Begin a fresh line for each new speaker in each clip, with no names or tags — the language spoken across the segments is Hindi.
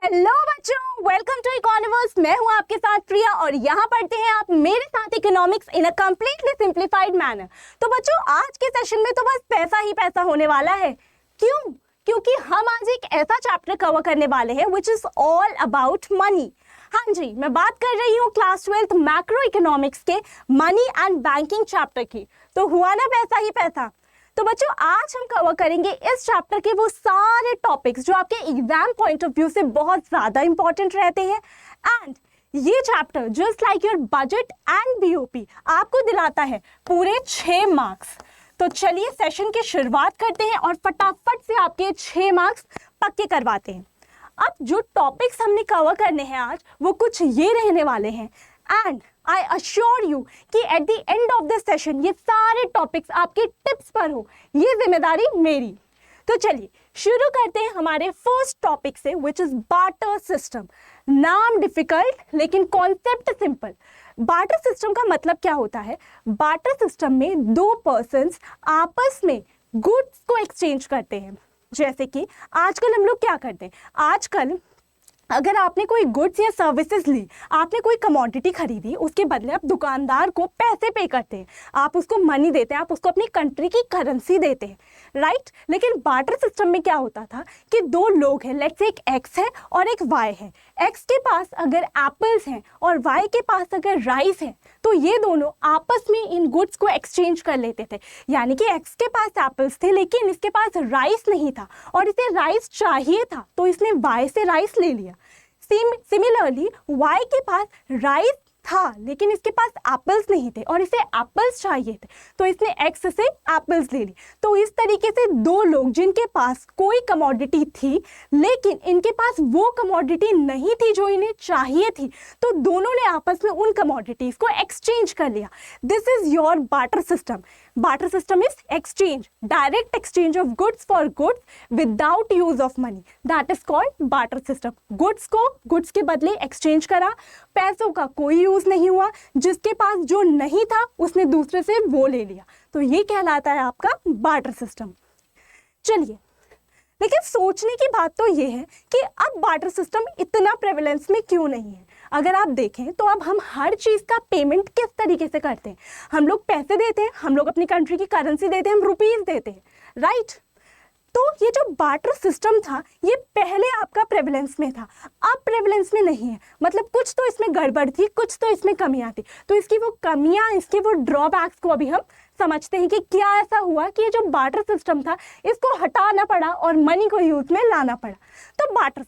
हेलो बच्चों, वेलकम टू इकोनॉमिक्स। मैं हूं आपके साथ प्रिया और यहाँ पढ़ते हैं आप मेरे साथ economics in a completely simplified manner. तो बच्चों, आज के सेशन में तो बस पैसा ही पैसा होने वाला है। क्यों? क्योंकि हम आज एक ऐसा चैप्टर कवर करने वाले हैं which is all about money. हाँ जी, मैं बात कर रही हूँ क्लास 12th मैक्रो इकोनॉमिक्स के मनी एंड बैंकिंग चैप्टर की। तो हुआ ना पैसा ही पैसा। तो बच्चों, आज हम कवर करेंगे इस चैप्टर के वो सारे टॉपिक्स जो आपके एग्जाम पॉइंट ऑफ व्यू से बहुत ज्यादा इंपॉर्टेंट रहते हैं। एंड ये chapter just like your budget and BOP आपको दिलाता है पूरे 6 मार्क्स। तो चलिए सेशन की शुरुआत करते हैं और फटाफट से आपके 6 मार्क्स पक्के करवाते हैं। अब जो टॉपिक्स हमने कवर करने हैं आज, वो कुछ ये रहने वाले हैं। एंड आई अश्योर यू कि at the end of this session ये सारे टॉपिक्स आपके टिप्स पर हो, ये जिम्मेदारी मेरी। तो चलिए शुरू करते हैं हमारे फर्स्ट टॉपिक से, विच इज बार्टर सिस्टम। नाम डिफिकल्ट लेकिन कॉन्सेप्ट सिंपल। बार्टर सिस्टम का मतलब क्या होता है? बार्टर सिस्टम में दो पर्सन्स आपस में गुड्स को एक्सचेंज करते हैं। जैसे कि आजकल हम लोग क्या करते हैं, आजकल अगर आपने कोई गुड्स या सर्विसेज ली, आपने कोई कमोडिटी खरीदी, उसके बदले आप दुकानदार को पैसे पे करते हैं, आप उसको मनी देते हैं, आप उसको अपनी कंट्री की करेंसी देते हैं, राइट। लेकिन बार्टर सिस्टम में क्या होता था कि दो लोग हैं, लेट्स से एक एक्स है और एक वाई है। एक्स के पास अगर एप्पल्स हैं और वाई के पास अगर राइस है, तो ये दोनों आपस में इन गुड्स को एक्सचेंज कर लेते थे। यानी कि एक्स के पास एप्पल्स थे लेकिन इसके पास राइस नहीं था और इसे राइस चाहिए था, तो इसने वाई से राइस ले लिया। सिमिलरली वाई के पास राइस था लेकिन इसके पास एप्पल्स नहीं थे और इसे एप्पल्स चाहिए थे, तो इसने एक्स से एप्पल्स ले ली। तो इस तरीके से दो लोग जिनके पास कोई कमोडिटी थी लेकिन इनके पास वो कमोडिटी नहीं थी जो इन्हें चाहिए थी, तो दोनों ने आपस में उन कमोडिटीज को एक्सचेंज कर लिया। This is your barter system. Barter system is exchange, direct exchange of goods for goods without use of money, that is called barter system. Goods को गुड्स के बदले एक्सचेंज करा, पैसों का कोई यूज नहीं हुआ, जिसके पास जो नहीं था उसने दूसरे से वो ले लिया, तो ये कहलाता है आपका बार्टर सिस्टम। चलिए, लेकिन सोचने की बात तो ये है कि अब बार्टर सिस्टम इतना प्रेवलेंस में क्यों नहीं है। अगर आप देखें तो अब हम हर चीज़ का पेमेंट किस तरीके से करते हैं, हम लोग पैसे देते हैं, हम लोग अपनी कंट्री की करेंसी देते हैं, हम रुपीज़ देते हैं, राइट। तो ये जो बार्टर सिस्टम था ये पहले आपका प्रेवलेंस में था, अब प्रेवलेंस में नहीं है। मतलब कुछ तो इसमें गड़बड़ थी, कुछ तो इसमें कमियां थी। तो इसकी वो कमियां, इसके वो ड्रॉबैक्स को अभी हम समझते हैं कि क्या ऐसा हुआ कि ये जो बार्टर सिस्टम था इसको हटाना पड़ा और मनी को यूज में लाना पड़ा। तो बार्टर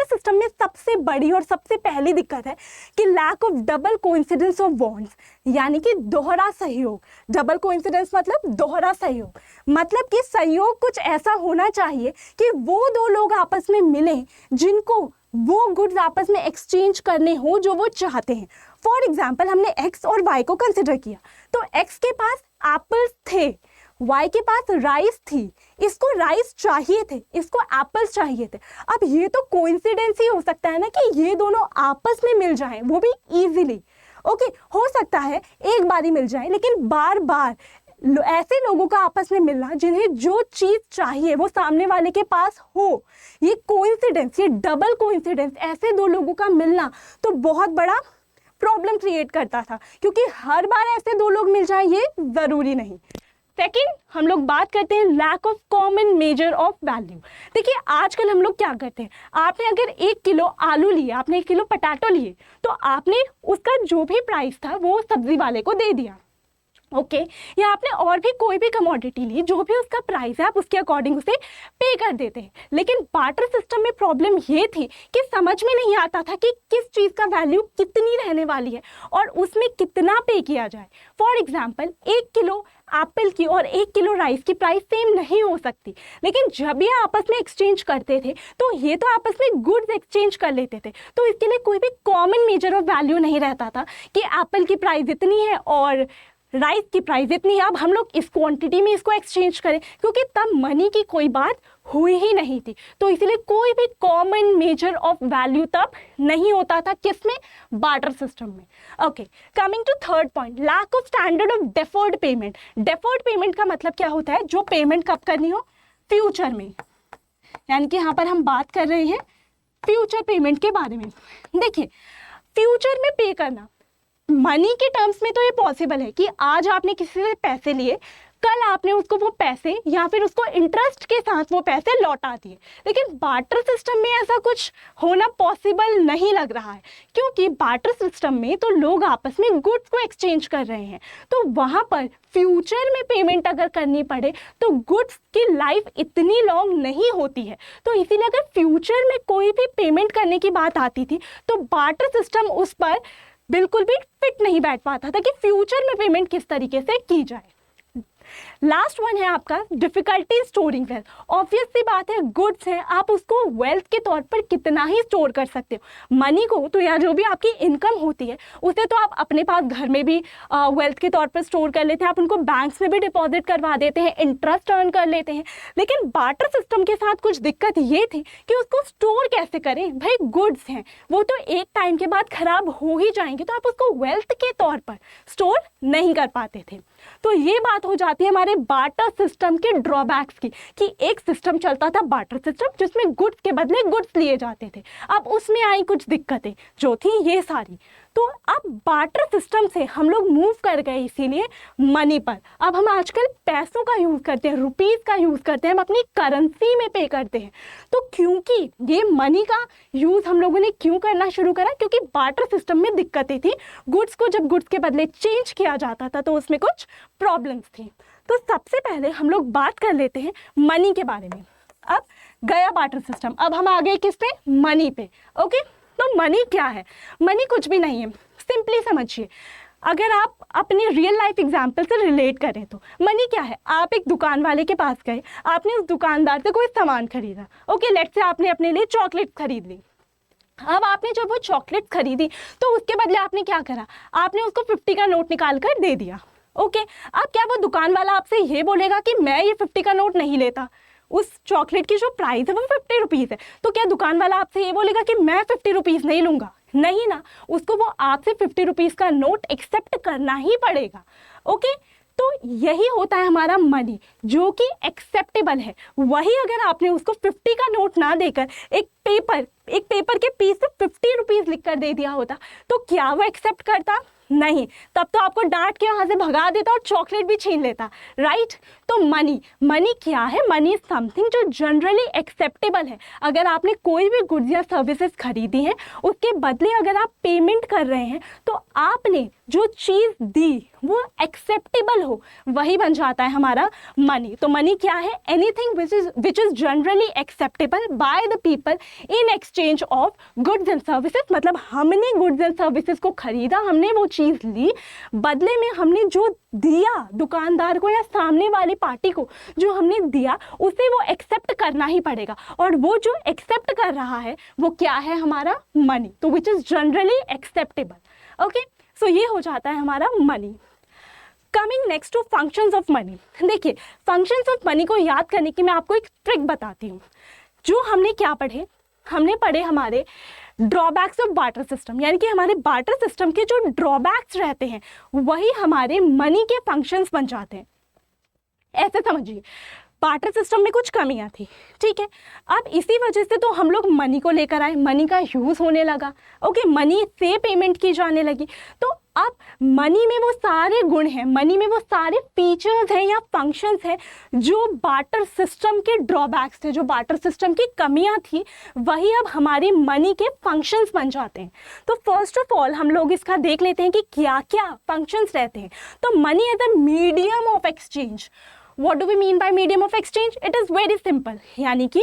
सिस्टम में सबसे बड़ी और सबसे पहली दिक्कत है कि lack of double coincidence of bonds, यानी कि दोहरा सहयोग। डबल कोइंसिडेंस मतलब दोहरा सहयोग, मतलब कि सहयोग कुछ ऐसा होना चाहिए कि वो दो लोग आपस में मिले जिनको वो गुड्स आपस में एक्सचेंज करने हो जो वो चाहते हैं। फॉर एग्जाम्पल, हमने एक्स और वाई को कंसिडर किया, तो एक्स के पास एप्पल्स थे, वाई के पास राइस थी, इसको राइस चाहिए थे, इसको एप्पल्स चाहिए थे। अब ये तो कोइंसिडेंस ही हो सकता है ना कि ये दोनों आपस में मिल जाएं, वो भी इजीली। ओके, हो सकता है एक बार ही मिल जाए, लेकिन बार बार ऐसे लोगों का आपस में मिलना जिन्हें जो चीज चाहिए वो सामने वाले के पास हो, ये कोइंसिडेंस, ये डबल कोइंसिडेंस, ऐसे दो लोगों का मिलना तो बहुत बड़ा प्रॉब्लम क्रिएट करता था, क्योंकि हर बार ऐसे दो लोग मिल जाए ये जरूरी नहीं। सेकंड, हम लोग बात करते हैं lack of common measure of value. देखिए, आजकल हम लोग क्या करते हैं, आपने अगर 1 किलो आलू लिए, आपने 1 किलो पटाटो लिए, तो आपने उसका जो भी प्राइस था वो सब्जी वाले को दे दिया, ओके। या आपने और भी कोई भी कमोडिटी ली, जो भी उसका प्राइस है आप उसके अकॉर्डिंग उसे पे कर देते हैं। लेकिन बार्टर सिस्टम में प्रॉब्लम ये थी कि समझ में नहीं आता था कि किस चीज़ का वैल्यू कितनी रहने वाली है और उसमें कितना पे किया जाए। फॉर एग्जाम्पल, 1 किलो एप्पल की और 1 किलो राइस की प्राइस सेम नहीं हो सकती, लेकिन जब ये आपस में एक्सचेंज करते थे तो ये तो आपस में गुड्स एक्सचेंज कर लेते थे, तो इसके लिए कोई भी कॉमन मेजर ऑफ वैल्यू नहीं रहता था कि एप्पल की प्राइस इतनी है और राइस की प्राइस इतनी है, अब हम लोग इस क्वांटिटी में इसको एक्सचेंज करें, क्योंकि तब मनी की कोई बात हुई ही नहीं थी। तो इसलिए कोई भी कॉमन मेजर ऑफ वैल्यू तब नहीं होता था, किसमें? बार्टर सिस्टम में। Okay, coming to third point, lack of standard of deferred payment. Deferred payment का मतलब क्या होता है? जो पेमेंट कब करनी हो? फ्यूचर में। यानी कि यहाँ पर हम बात कर रहे हैं फ्यूचर पेमेंट के बारे में। देखिए, फ्यूचर में पे करना मनी के टर्म्स में तो ये पॉसिबल है कि आज आपने किसी से पैसे लिए, कल आपने उसको वो पैसे या फिर उसको इंटरेस्ट के साथ वो पैसे लौटा दिए, लेकिन बार्टर सिस्टम में ऐसा कुछ होना पॉसिबल नहीं लग रहा है, क्योंकि बार्टर सिस्टम में तो लोग आपस में गुड्स को एक्सचेंज कर रहे हैं, तो वहाँ पर फ्यूचर में पेमेंट अगर करनी पड़े तो गुड्स की लाइफ इतनी लॉन्ग नहीं होती है। तो इसीलिए अगर फ्यूचर में कोई भी पेमेंट करने की बात आती थी तो बार्टर सिस्टम उस पर बिल्कुल भी फिट नहीं बैठ पाता था कि फ्यूचर में पेमेंट किस तरीके से की जाए। लास्ट वन है आपका डिफिकल्टी स्टोरिंग वेल्थ। ऑब्वियस सी बात है, गुड्स है, आप उसको वेल्थ के तौर पर कितना ही स्टोर कर सकते हो। मनी को तो या जो भी आपकी इनकम होती है उसे तो आप अपने पास घर में भी वेल्थ के तौर पर स्टोर कर लेते हैं, आप उनको बैंक्स में भी डिपॉजिट करवा देते हैं, इंटरेस्ट अर्न कर लेते हैं। लेकिन बार्टर सिस्टम के साथ कुछ दिक्कत ये थी कि उसको स्टोर कैसे करें। भाई गुड्स हैं, वो तो एक टाइम के बाद खराब हो ही जाएंगे, तो आप उसको वेल्थ के तौर पर स्टोर नहीं कर पाते थे। तो ये बात हो जाती है हमारे बार्टर सिस्टम के ड्रॉबैक्स की, कि एक सिस्टम चलता था बार्टर सिस्टम जिसमें गुड्स के बदले गुड्स लिए जाते थे। अब उसमें आई कुछ दिक्कतें जो थी ये सारी, तो अब बार्टर सिस्टम से हम लोग मूव कर गए इसीलिए मनी पर। अब हम आजकल पैसों का यूज़ करते हैं, रुपीज़ का यूज़ करते हैं, हम अपनी करेंसी में पे करते हैं। तो क्योंकि ये मनी का यूज़ हम लोगों ने क्यों करना शुरू करा, क्योंकि बार्टर सिस्टम में दिक्कतें थी, गुड्स को जब गुड्स के बदले चेंज किया जाता था तो उसमें कुछ प्रॉब्लम्स थी। तो सबसे पहले हम लोग बात कर लेते हैं मनी के बारे में। अब गया बार्टर सिस्टम, अब हम आ गए किस पे, मनी पे। ओके, तो मनी क्या है? मनी कुछ भी नहीं है, सिंपली समझिए। अगर आप अपने रियल लाइफ एग्जाम्पल से रिलेट करें तो मनी क्या है, आप एक दुकान वाले के पास गए, आपने उस दुकानदार से कोई सामान खरीदा। ओके, लेट्स से आपने अपने लिए चॉकलेट खरीद ली। अब आपने जब वो चॉकलेट खरीदी तो उसके बदले आपने क्या करा, आपने उसको 50 का नोट निकाल कर दे दिया। ओके, अब क्या वो दुकान वाला आपसे ये बोलेगा कि मैं ये 50 का नोट नहीं लेता? उस चॉकलेट की जो प्राइस है वो 50 रुपीज़ है, तो क्या दुकान वाला आपसे ये बोलेगा कि मैं 50 रुपीज़ नहीं लूँगा? नहीं ना, उसको वो आपसे 50 रुपीज़ का नोट एक्सेप्ट करना ही पड़ेगा। ओके, तो यही होता है हमारा मनी जो कि एक्सेप्टेबल है। वही अगर आपने उसको 50 का नोट ना देकर एक पेपर के पीस पे 50 रुपीज़ लिख कर दे दिया होता तो क्या वो एक्सेप्ट करता? नहीं, तब तो आपको डांट के वहाँ से भगा देता और चॉकलेट भी छीन लेता, राइट? तो मनी क्या है? मनी इज समथिंग जो जनरली एक्सेप्टेबल है। अगर आपने कोई भी गुड्स या सर्विसेज खरीदी हैं, उसके बदले अगर आप पेमेंट कर रहे हैं तो आपने जो चीज़ दी वो एक्सेप्टेबल हो, वही बन जाता है हमारा मनी। तो मनी क्या है? Anything which is generally acceptable by the people in exchange of goods and services. मतलब हमने गुड्स एंड सर्विसेज को खरीदा, हमने वो चीज़ ली, बदले में हमने जो दिया दुकानदार को या सामने वाली पार्टी को जो हमने दिया उसे वो एक्सेप्ट करना ही पड़ेगा, और वो जो एक्सेप्ट कर रहा है वो क्या है? हमारा मनी। तो which is generally acceptable. Okay, so ये हो जाता है हमारा money. Coming next to functions of money. देखिए, फंक्शंस ऑफ मनी को याद करने की मैं आपको एक ट्रिक बताती हूँ। जो हमने क्या पढ़े, हमने पढ़े हमारे ड्रॉबैक्स ऑफ बार्टर सिस्टम, यानी कि हमारे बार्टर सिस्टम के जो ड्रॉबैक्स रहते हैं वही हमारे मनी के फंक्शंस बन जाते हैं। ऐसे समझिए, बार्टर सिस्टम में कुछ कमियां थी, ठीक है। अब इसी वजह से तो हम लोग मनी को लेकर आए, मनी का यूज़ होने लगा। ओके, मनी से पेमेंट की जाने लगी। तो अब मनी में वो सारे गुण हैं, मनी में वो सारे फीचर्स हैं या फंक्शंस हैं जो बार्टर सिस्टम के ड्रॉबैक्स थे, जो बार्टर सिस्टम की कमियां थी, वही अब हमारी मनी के फंक्शंस बन जाते हैं। तो फर्स्ट ऑफ ऑल हम लोग इसका देख लेते हैं कि क्या क्या फंक्शंस रहते हैं। तो money as a medium of exchange. What do we mean by medium of exchange? It is very simple, यानी कि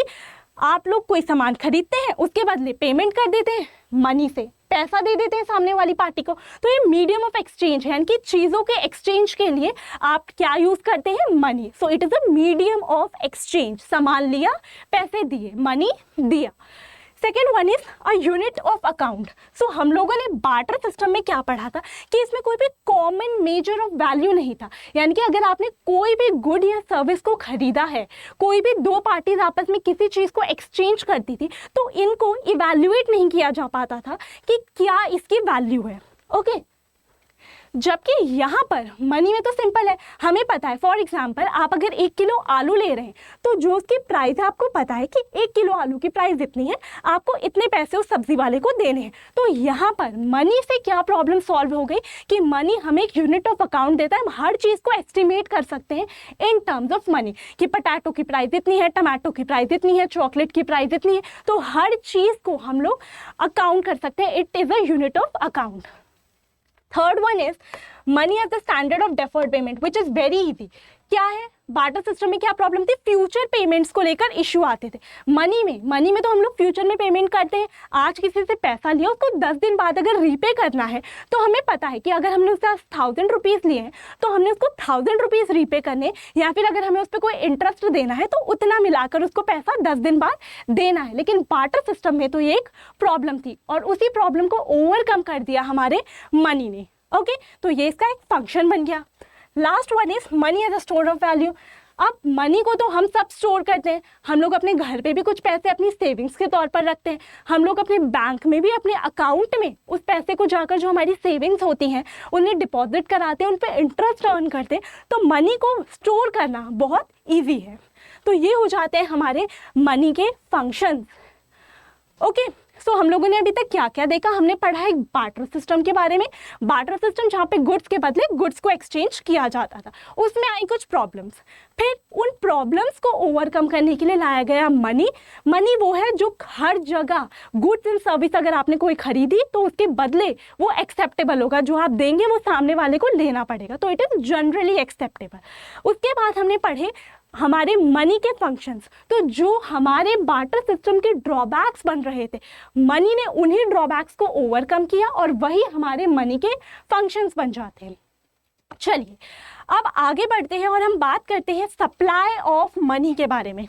आप लोग कोई सामान खरीदते हैं, उसके बदले पेमेंट कर देते हैं, मनी से पैसा दे देते हैं सामने वाली पार्टी को। तो ये मीडियम ऑफ एक्सचेंज है, यानी कि चीज़ों के एक्सचेंज के लिए आप क्या यूज़ करते हैं? Money. So it is a medium of exchange. सामान लिया, पैसे दिए, मनी दिया। Second one is a unit of account. So हम लोगों ने बार्टर सिस्टम में क्या पढ़ा था कि इसमें कोई भी कॉमन मेजर ऑफ वैल्यू नहीं था, यानी कि अगर आपने कोई भी गुड या सर्विस को खरीदा है, कोई भी दो पार्टीज आपस में किसी चीज़ को एक्सचेंज करती थी, तो इनको इवैल्यूएट नहीं किया जा पाता था कि क्या इसकी वैल्यू है। ओके, जबकि यहाँ पर मनी में तो सिंपल है, हमें पता है फॉर एग्जांपल आप अगर 1 किलो आलू ले रहे हैं तो जो उसकी प्राइस है आपको पता है कि 1 किलो आलू की प्राइस इतनी है, आपको इतने पैसे उस सब्जी वाले को देने हैं। तो यहाँ पर मनी से क्या प्रॉब्लम सॉल्व हो गई कि मनी हमें एक यूनिट ऑफ अकाउंट देता है, हम हर चीज़ को एस्टिमेट कर सकते हैं इन टर्म्स ऑफ मनी कि पोटैटो की प्राइस इतनी है, टमाटो की प्राइस इतनी है, चॉकलेट की प्राइस इतनी है। तो हर चीज़ को हम लोग अकाउंट कर सकते हैं, it is a unit of account. Third one is money as the standard of deferred payment which is very easy. क्या है, बार्टर सिस्टम में क्या प्रॉब्लम थी, फ्यूचर पेमेंट्स को लेकर इश्यू आते थे। मनी में तो हम लोग फ्यूचर में पेमेंट करते हैं। आज किसी से पैसा लिया, उसको 10 दिन बाद अगर रीपे करना है तो हमें पता है कि अगर हमने उससे 1000 रुपीज़ लिए हैं तो हमने उसको 1000 रुपीज़ रीपे करने, या फिर अगर हमें उस पर कोई इंटरेस्ट देना है तो उतना मिलाकर उसको पैसा 10 दिन बाद देना है। लेकिन बार्टर सिस्टम में तो ये एक प्रॉब्लम थी और उसी प्रॉब्लम को ओवरकम कर दिया हमारे मनी ने। ओके, तो ये इसका एक फंक्शन बन गया। Last one is money as a store of value. अब मनी को तो हम सब स्टोर करते हैं, हम लोग अपने घर पे भी कुछ पैसे अपनी सेविंग्स के तौर पर रखते हैं, हम लोग अपने बैंक में भी अपने अकाउंट में उस पैसे को जाकर जो हमारी सेविंग्स होती हैं उन्हें डिपॉजिट कराते हैं, उन पर इंटरेस्ट अर्न करते हैं। तो मनी को स्टोर करना बहुत ईजी है। तो ये हो जाते हैं हमारे मनी के फंक्शंस। ओके, सो हम लोगों ने अभी तक क्या क्या देखा, हमने पढ़ा है बार्टर सिस्टम के बारे में। बार्टर सिस्टम जहाँ पे गुड्स के बदले गुड्स को एक्सचेंज किया जाता था, उसमें आई कुछ प्रॉब्लम्स, फिर उन प्रॉब्लम्स को ओवरकम करने के लिए लाया गया मनी। मनी वो है जो हर जगह गुड्स एंड सर्विस अगर आपने कोई खरीदी तो उसके बदले वो एक्सेप्टेबल होगा, जो आप देंगे वो सामने वाले को लेना पड़ेगा, तो इट इज़ जनरली एक्सेप्टेबल। उसके बाद हमने पढ़े हमारे मनी के फंक्शंस। तो जो हमारे बार्टर सिस्टम के ड्रॉबैक्स बन रहे थे, मनी ने उन्हीं ड्रॉबैक्स को ओवरकम किया और वही हमारे मनी के फंक्शंस बन जाते हैं। चलिए अब आगे बढ़ते हैं और हम बात करते हैं सप्लाई ऑफ मनी के बारे में।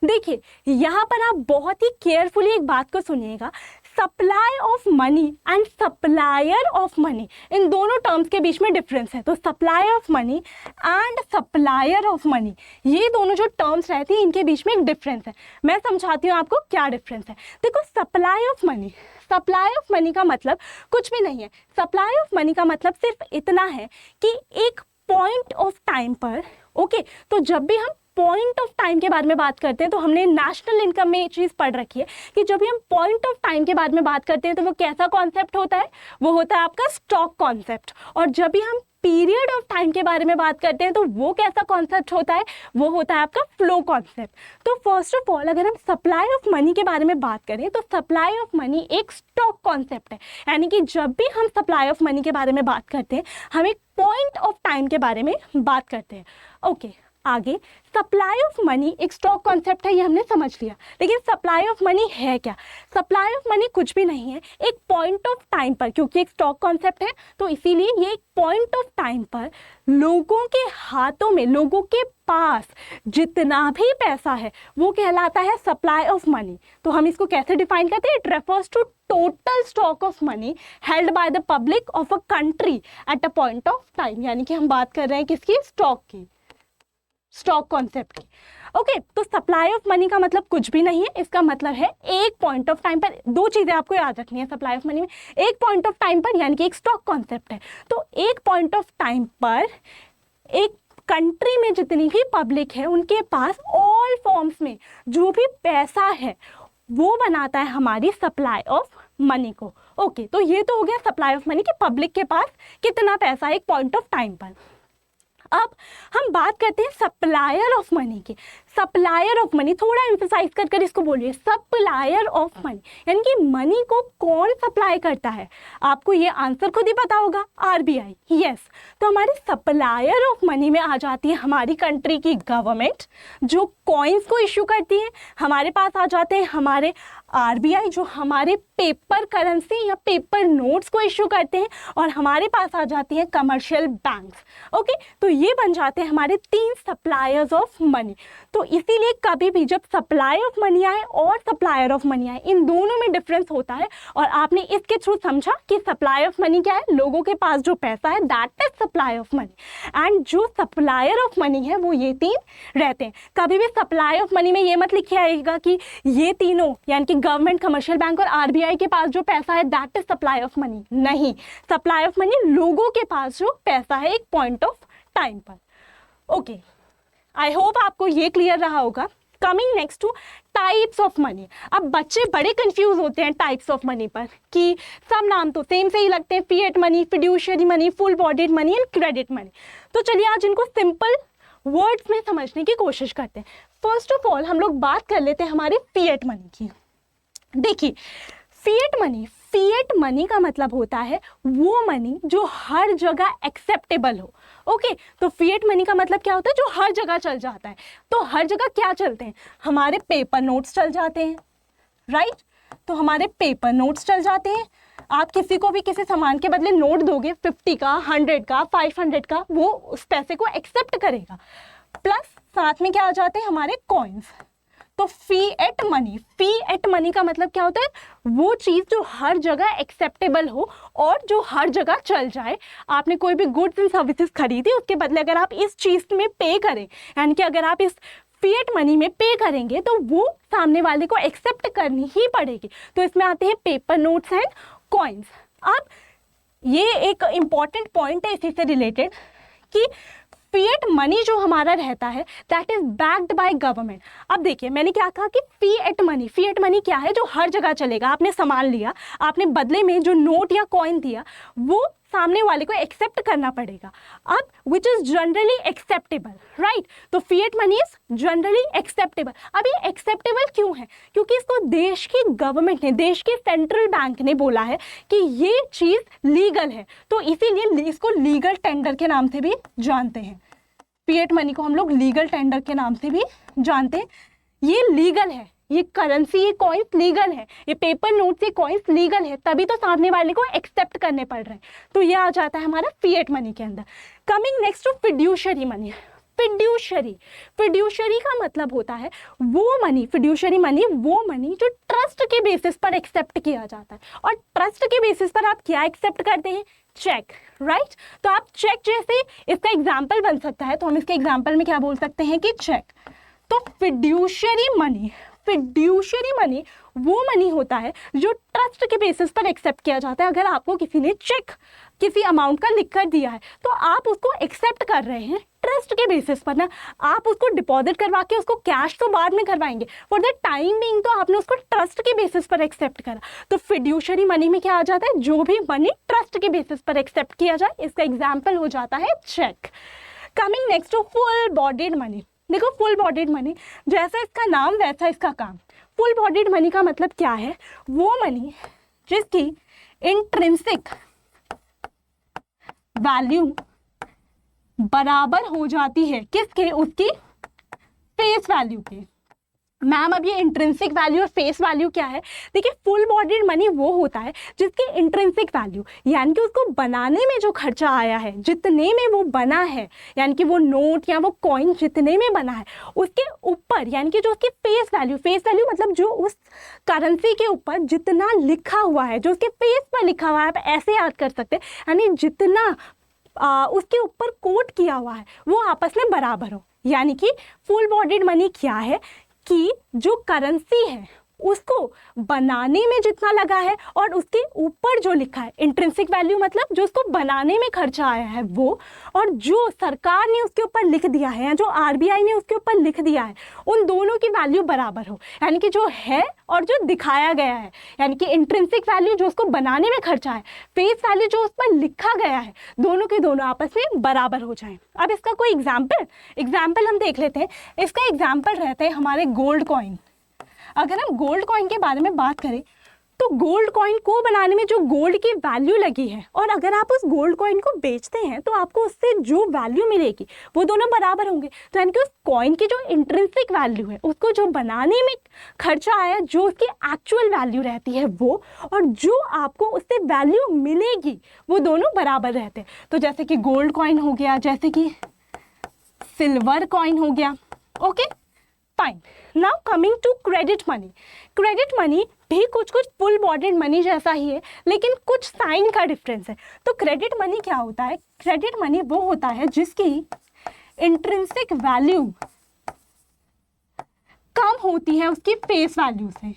देखिए यहाँ पर आप बहुत ही केयरफुली एक बात को सुनिएगा, supply of money and supplier of money, इन दोनों टर्म्स के बीच में डिफरेंस है। तो supply of money and supplier of money, ये दोनों जो टर्म्स रहती हैं इनके बीच में एक डिफरेंस है। मैं समझाती हूँ आपको क्या डिफरेंस है। देखो सप्लाई ऑफ मनी का मतलब कुछ भी नहीं है। सप्लाई ऑफ मनी का मतलब सिर्फ इतना है कि एक पॉइंट ऑफ टाइम पर, ओके, तो जब भी हम पॉइंट ऑफ टाइम के बारे में बात करते हैं तो हमने नेशनल इनकम में ये चीज़ पढ़ रखी है कि जब भी हम पॉइंट ऑफ टाइम के बारे में बात करते हैं तो वो कैसा कॉन्सेप्ट होता है, वो होता है आपका स्टॉक कॉन्सेप्ट। और जब भी हम पीरियड ऑफ टाइम के बारे में बात करते हैं तो वो कैसा कॉन्सेप्ट होता है, वो होता है आपका फ्लो कॉन्सेप्ट। तो फर्स्ट ऑफ ऑल अगर हम सप्लाई ऑफ मनी के बारे में बात करें तो सप्लाई ऑफ मनी एक स्टॉक कॉन्सेप्ट है, यानी कि जब भी हम सप्लाई ऑफ मनी के बारे में बात करते हैं हम एक पॉइंट ऑफ टाइम के बारे में बात करते हैं। ओके, आगे सप्लाई ऑफ मनी एक स्टॉक कॉन्सेप्ट है, ये हमने समझ लिया, लेकिन सप्लाई ऑफ मनी है क्या? सप्लाई ऑफ मनी कुछ भी नहीं है, एक पॉइंट ऑफ टाइम पर, क्योंकि एक स्टॉक कॉन्सेप्ट है तो इसीलिए ये एक पॉइंट ऑफ टाइम पर लोगों के हाथों में, लोगों के पास जितना भी पैसा है वो कहलाता है सप्लाई ऑफ मनी। तो हम इसको कैसे डिफाइन करते हैं? It refers to total stock of money held by the public of a country at a point of time, यानी कि हम बात कर रहे हैं किसकी? स्टॉक की, स्टॉक कॉन्सेप्ट की। ओके, तो सप्लाई ऑफ मनी का मतलब कुछ भी नहीं है, इसका मतलब है एक पॉइंट ऑफ टाइम पर। दो चीजें आपको याद रखनी है सप्लाई ऑफ मनी में, एक पॉइंट ऑफ टाइम पर यानी कि एक स्टॉक कॉन्सेप्ट है, तो एक पॉइंट ऑफ टाइम पर एक कंट्री में जितनी भी पब्लिक है उनके पास ऑल फॉर्म्स में जो भी पैसा है वो बनाता है हमारी सप्लाई ऑफ मनी को। ओके, तो ये तो हो गया सप्लाई ऑफ मनी कि पब्लिक के पास कितना पैसा है एक पॉइंट ऑफ टाइम पर। अब हम बात करते हैं सप्लायर ऑफ मनी की। सप्लायर ऑफ मनी, थोड़ा एम्फसाइज कर इसको बोलिए, सप्लायर ऑफ मनी, यानी कि मनी को कौन सप्लाई करता है? आपको ये आंसर खुद ही पता होगा, आरबीआई। यस, तो हमारे सप्लायर ऑफ मनी में आ जाती है हमारी कंट्री की गवर्नमेंट जो कॉइन्स को इश्यू करती है। हमारे पास आ जाते हैं हमारे आरबीआई जो हमारे पेपर करेंसी या पेपर नोट्स को इश्यू करते हैं, और हमारे पास आ जाती हैं कमर्शियल बैंक्स। ओके, तो ये बन जाते हैं हमारे तीन सप्लायर्स ऑफ मनी। तो तो इसीलिए कभी भी जब सप्लाई ऑफ मनी आए और सप्लायर ऑफ मनी आए, इन दोनों में डिफरेंस होता है। और आपने इसके थ्रू समझा कि सप्लाई ऑफ मनी क्या है, लोगों के पास जो पैसा है that is supply of money, and जो सप्लायर ऑफ मनी है वो ये तीन रहते हैं। कभी भी सप्लाई ऑफ मनी में ये मत लिखिए आएगा कि ये तीनों यानी कि गवर्नमेंट, कमर्शियल बैंक और आरबीआई के पास जो पैसा है that is supply of money. नहीं, सप्लाई ऑफ मनी लोगों के पास जो पैसा है एक पॉइंट ऑफ टाइम पर। ओके, आई होप आपको ये क्लियर रहा होगा। Coming next two types of money. अब बच्चे बड़े कंफ्यूज होते हैं टाइप्स ऑफ मनी पर कि सब नाम तो सेम से ही लगते हैं, fiat money, fiduciary money, full bodied money and credit money. तो चलिए आज इनको सिंपल वर्ड्स में समझने की कोशिश करते हैं। फर्स्ट ऑफ ऑल हम लोग बात कर लेते हैं हमारे फिएट मनी की। देखिए फिएट मनी का मतलब होता है वो मनी जो हर जगह एक्सेप्टेबल हो। ओके, तो फिएट मनी का मतलब क्या होता है, जो हर जगह चल जाता है। तो हर जगह क्या चलते हैं, हमारे पेपर नोट्स चल जाते हैं, राइट। तो हमारे पेपर नोट्स चल जाते हैं। आप किसी को भी किसी सामान के बदले नोट दोगे 50 का, 100 का, 500 का, वो उस पैसे को एक्सेप्ट करेगा। प्लस साथ में क्या आ जाते हैं हमारे कॉइन्स। तो फिएट मनी का मतलब क्या होता है, वो चीज जो हर जगह एक्सेप्टेबल हो और जो हर जगह चल जाए। आपने कोई भी गुड्स एंड सर्विसेज खरीदी, उसके बदले अगर आप इस चीज में पे करें, यानी कि अगर आप इस फिएट मनी में पे करेंगे तो वो सामने वाले को एक्सेप्ट करनी ही पड़ेगी। तो इसमें आते हैं पेपर नोट्स एंड कॉइन्स। अब ये एक इंपॉर्टेंट पॉइंट है इसी से रिलेटेड कि फिएट मनी जो हमारा रहता है that is backed by government. अब देखिए मैंने क्या कहा कि फिएट मनी क्या है, जो हर जगह चलेगा। आपने सामान लिया, आपने बदले में जो नोट या कॉइन दिया वो सामने वाले को एक्सेप्ट करना पड़ेगा। अब which is generally acceptable, right. तो fiat money is generally acceptable. अब ये एक्सेप्टेबल क्यों है, क्योंकि इसको देश की गवर्नमेंट ने, देश के सेंट्रल बैंक ने बोला है कि ये चीज लीगल है। तो इसीलिए इसको लीगल टेंडर के नाम से भी जानते हैं। फिएट मनी को हम लोग लीगल टेंडर के नाम से भी जानते हैं। ये लीगल है, ये करेंसी, ये कॉइन्स लीगल है, ये पेपर नोट, ये कॉइन्स लीगल है, तभी तो सामने वाले को एक्सेप्ट करने पड़ रहे हैं। तो ये आ जाता है हमारा फिएट मनी के अंदर। Coming next to fiduciary money. Fiduciary का मतलब होता है वो मनी, फिड्यूशियरी मनी वो मनी जो ट्रस्ट के बेसिस पर एक्सेप्ट किया जाता है। और ट्रस्ट के बेसिस पर आप क्या एक्सेप्ट करते हैं, चेक, राइट। तो आप चेक जैसे इसका एग्जाम्पल बन सकता है, तो हम इसके एग्जाम्पल में क्या बोल सकते हैं कि चेक। तो फिड्यूशियरी मनी वो मनी होता है जो ट्रस्ट के बेसिस पर एक्सेप्ट किया जाता है। अगर आपको किसी ने चेक किसी अमाउंट का लिख कर दिया है तो आप उसको एक्सेप्ट कर रहे हैं ट्रस्ट के बेसिस पर ना। आप उसको डिपॉजिट करवा के उसको कैश तो बाद में करवाएंगे, फॉर द टाइम बीइंग तो आपने उसको ट्रस्ट के बेसिस पर एक्सेप्ट करा। तो फिड्यूशियरी मनी में क्या आ जाता है, जो भी मनी ट्रस्ट के बेसिस पर एक्सेप्ट किया जाए, इसका एग्जाम्पल हो जाता है cheque. Coming next to full bodied money. देखो फुल बॉडीड मनी जैसा इसका नाम वैसा इसका काम। फुल बॉडीड मनी का मतलब क्या है, वो मनी जिसकी इंट्रिंसिक वैल्यू बराबर हो जाती है किसके, उसकी फेस वैल्यू के। मैम अब ये इंट्रिंसिक वैल्यू और फेस वैल्यू क्या है, देखिए फुल बॉडीड मनी वो होता है जिसकी इंट्रिंसिक वैल्यू यानी कि उसको बनाने में जो खर्चा आया है, जितने में वो बना है, यानी कि वो नोट या वो कॉइन जितने में बना है, उसके ऊपर यानी कि जो उसकी फेस वैल्यू मतलब जो उस करेंसी के ऊपर जितना लिखा हुआ है, जो उसके फेस पर लिखा हुआ है, आप ऐसे याद कर सकते हैं, यानी जितना उसके ऊपर कोट किया हुआ है वो आपस में बराबर हो। यानी कि फुल बॉडीड मनी क्या है कि जो करेंसी है उसको बनाने में जितना लगा है और उसके ऊपर जो लिखा है, इंट्रिंसिक वैल्यू मतलब जो उसको बनाने में खर्चा आया है वो, और जो सरकार ने उसके ऊपर लिख दिया है या जो आरबीआई ने उसके ऊपर लिख दिया है, उन दोनों की वैल्यू बराबर हो। यानी कि जो है और जो दिखाया गया है, यानी कि इंट्रिंसिक वैल्यू जो उसको बनाने में खर्चा है, फेस वैल्यू जो उस पर लिखा गया है, दोनों के दोनों आपस में बराबर हो जाएं। अब इसका कोई एग्जाम्पल हम देख लेते हैं। इसका एग्जाम्पल रहता है हमारे गोल्ड कॉइन। अगर हम गोल्ड कॉइन के बारे में बात करें तो गोल्ड कॉइन को बनाने में जो गोल्ड की वैल्यू लगी है, और अगर आप उस गोल्ड कॉइन को बेचते हैं तो आपको उससे जो वैल्यू मिलेगी वो दोनों बराबर होंगे। तो यानी कि उस कॉइन की जो इंट्रिंसिक वैल्यू है, उसको जो बनाने में खर्चा आया, जो उसकी एक्चुअल वैल्यू रहती है वो, और जो आपको उससे वैल्यू मिलेगी, वो दोनों बराबर रहते हैं। तो जैसे कि गोल्ड कॉइन हो गया, जैसे कि सिल्वर कॉइन हो गया, okay. Fine, now coming to credit money. Credit money भी कुछ कुछ फुल बॉडीड मनी जैसा ही है, लेकिन कुछ साइन का डिफरेंस है। तो क्रेडिट मनी क्या होता है? क्रेडिट मनी वो होता है जिसकी इंट्रिंसिक वैल्यू कम होती है उसकी फेस वैल्यू से।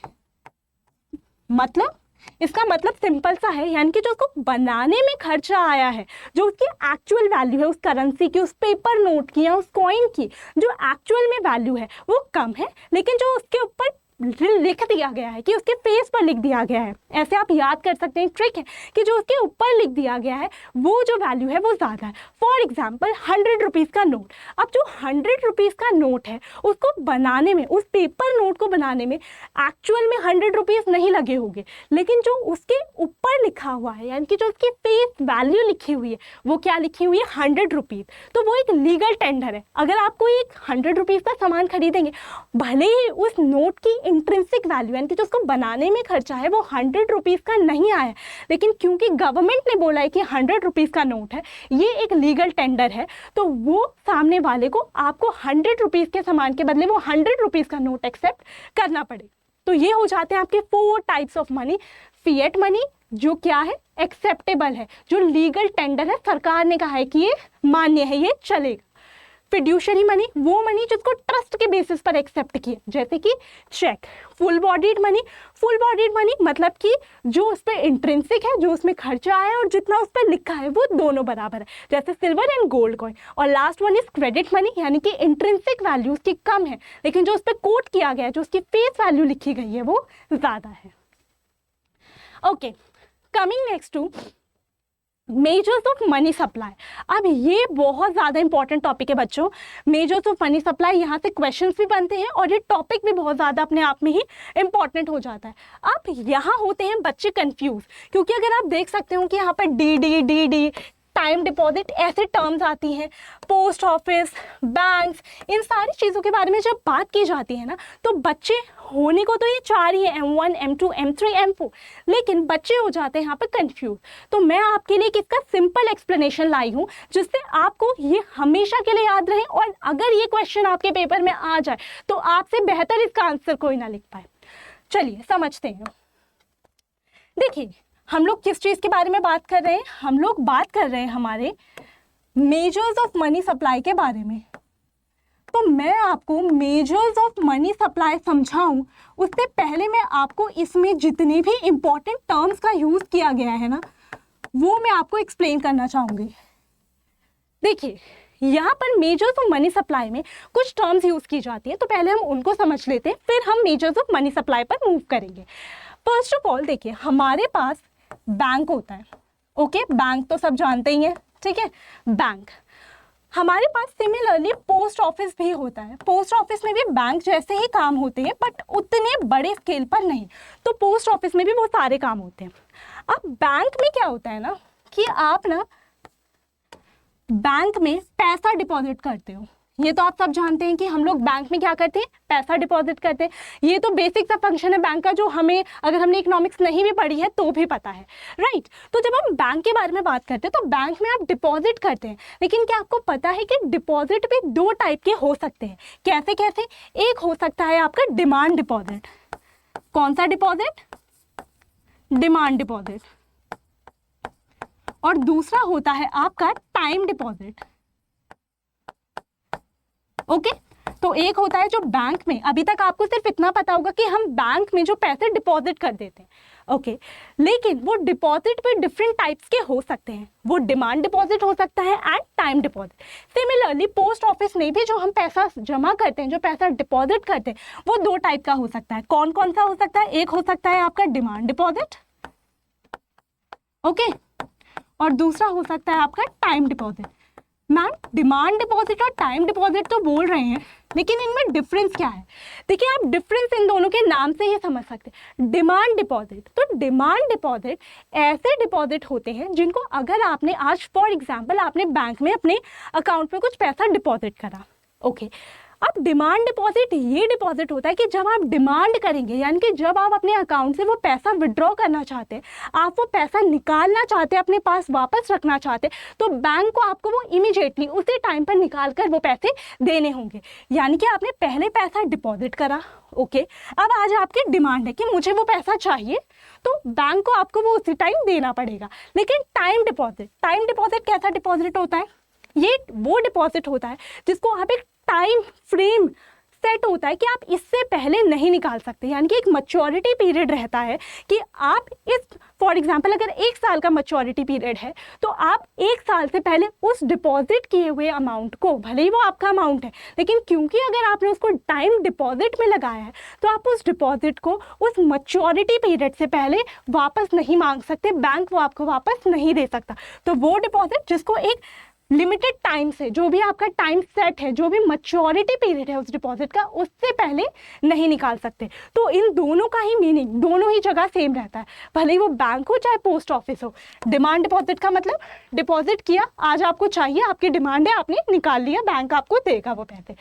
मतलब इसका मतलब सिंपल सा है, यानी कि जो उसको बनाने में खर्चा आया है, जो उसकी एक्चुअल वैल्यू है उस करेंसी की, उस पेपर नोट की या उस कॉइन की, जो एक्चुअल में वैल्यू है वो कम है, लेकिन जो उसके ऊपर लिख दिया गया है कि उसके फेस पर लिख दिया गया है, ऐसे आप याद कर सकते हैं, ट्रिक है कि जो उसके ऊपर लिख दिया गया है वो जो वैल्यू है वो ज़्यादा है। फॉर एग्जाम्पल 100 रुपीज़ का नोट, अब जो 100 रुपीज़ का नोट है उसको बनाने में, उस पेपर नोट को बनाने में एक्चुअल में 100 रुपीज़ नहीं लगे होंगे, लेकिन जो उसके ऊपर लिखा हुआ है यानी कि जो उसकी फेस वैल्यू लिखी हुई है वो क्या लिखी हुई है? 100 रुपीज़। तो वो एक लीगल टेंडर है। अगर आप कोई एक 100 रुपीज़ का सामान खरीदेंगे, भले ही उस नोट की इंट्रिंसिक वैल्यू यानी कि जो उसको बनाने में खर्चा है वो 100 रुपीज़ का नहीं आया, लेकिन क्योंकि गवर्नमेंट ने बोला है कि 100 रुपीज़ का नोट है, ये एक लीगल टेंडर है, तो वो सामने वाले को आपको 100 रुपीज़ के सामान के बदले वो 100 रुपीज़ का नोट एक्सेप्ट करना पड़ेगा। तो ये हो जाते हैं आपके 4 types of money. Fiat money जो क्या है? एक्सेप्टेबल है, जो लीगल टेंडर है, सरकार ने कहा है कि ये मान्य है, ये चलेगा। फिड्यूशरी मनी वो मनी जिसको ट्रस्ट के बेसिस पर एक्सेप्ट किया, जैसे कि cheque. Full bodied money, full bodied money मतलब कि जो उस पर इंट्रिंसिक है, जो उसमें खर्चा है और जितना उस पर लिखा है वो दोनों बराबर है, जैसे सिल्वर एंड गोल्ड कॉइन। और last one is credit money, यानी कि इंट्रिंसिक वैल्यू उसकी कम है, लेकिन जो उस पर कोट किया गया है, जो उसकी फेस वैल्यू लिखी गई है वो ज़्यादा है। Okay, coming next to measures of money supply. अब ये बहुत ज़्यादा इंपॉर्टेंट टॉपिक है बच्चों। मेजर्स ऑफ मनी सप्लाई, यहाँ से क्वेश्चंस भी बनते हैं और ये टॉपिक भी बहुत ज़्यादा अपने आप में ही इंपॉर्टेंट हो जाता है। अब यहाँ होते हैं बच्चे कंफ्यूज, क्योंकि अगर आप देख सकते हो कि यहाँ पर डी, टाइम डिपॉजिट ऐसे टर्म्स आती हैं, पोस्ट ऑफिस, बैंक्स, इन सारी चीज़ों के बारे में जब बात की जाती है ना, तो बच्चे होने को तो ये 4 ही है, M1, M2, M3, M4, लेकिन बच्चे हो जाते हैं यहाँ पे कंफ्यूज। तो मैं आपके लिए इसका सिंपल एक्सप्लेनेशन लाई हूँ जिससे आपको ये हमेशा के लिए याद रहे, और अगर ये क्वेश्चन आपके पेपर में आ जाए तो आपसे बेहतर इसका आंसर कोई ना लिख पाए। चलिए समझते हैं। देखिए हम लोग किस चीज़ के बारे में बात कर रहे हैं? हम लोग बात कर रहे हैं हमारे मेजर्स ऑफ मनी सप्लाई के बारे में। तो मैं आपको मेजर्स ऑफ मनी सप्लाई समझाऊं उससे पहले मैं आपको इसमें जितने भी इंपॉर्टेंट टर्म्स का यूज़ किया गया है ना, वो मैं आपको एक्सप्लेन करना चाहूँगी। देखिए यहाँ पर मेजर्स ऑफ मनी सप्लाई में कुछ टर्म्स यूज़ की जाती है, तो पहले हम उनको समझ लेते हैं, फिर हम मेजर्स ऑफ मनी सप्लाई पर मूव करेंगे। फर्स्ट ऑफ ऑल देखिए, हमारे पास बैंक होता है। ओके, बैंक तो सब जानते ही हैं, ठीक है, बैंक। हमारे पास सिमिलरली पोस्ट ऑफिस भी होता है। पोस्ट ऑफिस में भी बैंक जैसे ही काम होते हैं, बट उतने बड़े स्केल पर नहीं। तो पोस्ट ऑफिस में भी बहुत सारे काम होते हैं। अब बैंक में क्या होता है ना कि आप ना बैंक में पैसा डिपॉजिट करते हो। ये तो आप सब जानते हैं कि हम लोग बैंक में क्या करते हैं? पैसा डिपॉजिट करते हैं। ये तो बेसिक सा फंक्शन है बैंक का, जो हमें अगर हमने इकोनॉमिक्स नहीं भी पढ़ी है तो भी पता है, राइट। तो जब हम बैंक के बारे में बात करते हैं तो बैंक में आप डिपॉजिट करते हैं, लेकिन क्या आपको पता है कि डिपॉजिट भी 2 टाइप के हो सकते हैं? कैसे कैसे? एक हो सकता है आपका डिमांड डिपॉजिट। कौन सा डिपॉजिट? Demand deposit. और दूसरा होता है आपका टाइम डिपॉजिट। ओके, तो एक होता है जो बैंक में, अभी तक आपको सिर्फ इतना पता होगा कि हम बैंक में जो पैसे डिपॉजिट कर देते हैं, ओके, लेकिन वो डिपॉजिट भी डिफरेंट टाइप्स के हो सकते हैं। वो डिमांड डिपॉजिट हो सकता है and time deposit. Similarly post office में भी जो हम पैसा जमा करते हैं, जो पैसा डिपॉजिट करते हैं, वो 2 टाइप का हो सकता है। कौन कौन सा हो सकता है? एक हो सकता है आपका डिमांड डिपॉजिट, ओके, और दूसरा हो सकता है आपका time deposit. Ma'am demand deposit और टाइम डिपॉजिट तो बोल रहे हैं, लेकिन इनमें डिफरेंस क्या है? देखिए आप डिफरेंस इन दोनों के नाम से ही समझ सकते हैं। डिमांड डिपॉजिट, तो डिमांड डिपॉजिट ऐसे डिपॉजिट होते हैं जिनको अगर आपने आज फॉर एग्जांपल आपने बैंक में अपने अकाउंट में कुछ पैसा डिपॉजिट करा, ओके, अब डिमांड डिपॉजिट ये डिपॉजिट होता है कि जब आप डिमांड करेंगे, यानी कि जब आप अपने अकाउंट से वो पैसा विड्रॉ करना चाहते हैं, आप वो पैसा निकालना चाहते हैं, अपने पास वापस रखना चाहते हैं, तो बैंक को आपको वो इमीडिएटली उसी टाइम पर निकाल कर वो पैसे देने होंगे। यानी कि आपने पहले पैसा डिपॉजिट करा, ओके, अब आज आपकी डिमांड है कि मुझे वो पैसा चाहिए, तो बैंक को आपको वो उसी टाइम देना पड़ेगा। लेकिन टाइम डिपॉजिट कैसा डिपॉजिट होता है? ये वो डिपॉजिट होता है जिसको आप एक टाइम फ्रेम सेट होता है कि आप इससे पहले नहीं निकाल सकते, यानी कि एक मैच्योरिटी पीरियड रहता है कि आप इस, फॉर एग्जांपल अगर 1 साल का मैच्योरिटी पीरियड है, तो आप 1 साल से पहले उस डिपॉजिट किए हुए अमाउंट को, भले ही वो आपका अमाउंट है, लेकिन क्योंकि अगर आपने उसको टाइम डिपॉजिट में लगाया है, तो आप उस डिपॉजिट को उस मैच्योरिटी पीरियड से पहले वापस नहीं मांग सकते, बैंक वो आपको वापस नहीं दे सकता। तो वो डिपॉजिट जिसको एक लिमिटेड टाइम से, जो भी आपका टाइम सेट है, जो भी मैच्योरिटी पीरियड है उस डिपॉजिट का, उससे पहले नहीं निकाल सकते। तो इन दोनों का ही मीनिंग दोनों ही जगह सेम रहता है, भले ही वो बैंक हो चाहे पोस्ट ऑफिस हो। डिमांड डिपॉजिट का मतलब डिपॉजिट किया, आज आपको चाहिए, आपकी डिमांड है, आपने निकाल लिया, बैंक आपको देगा वो पैसे।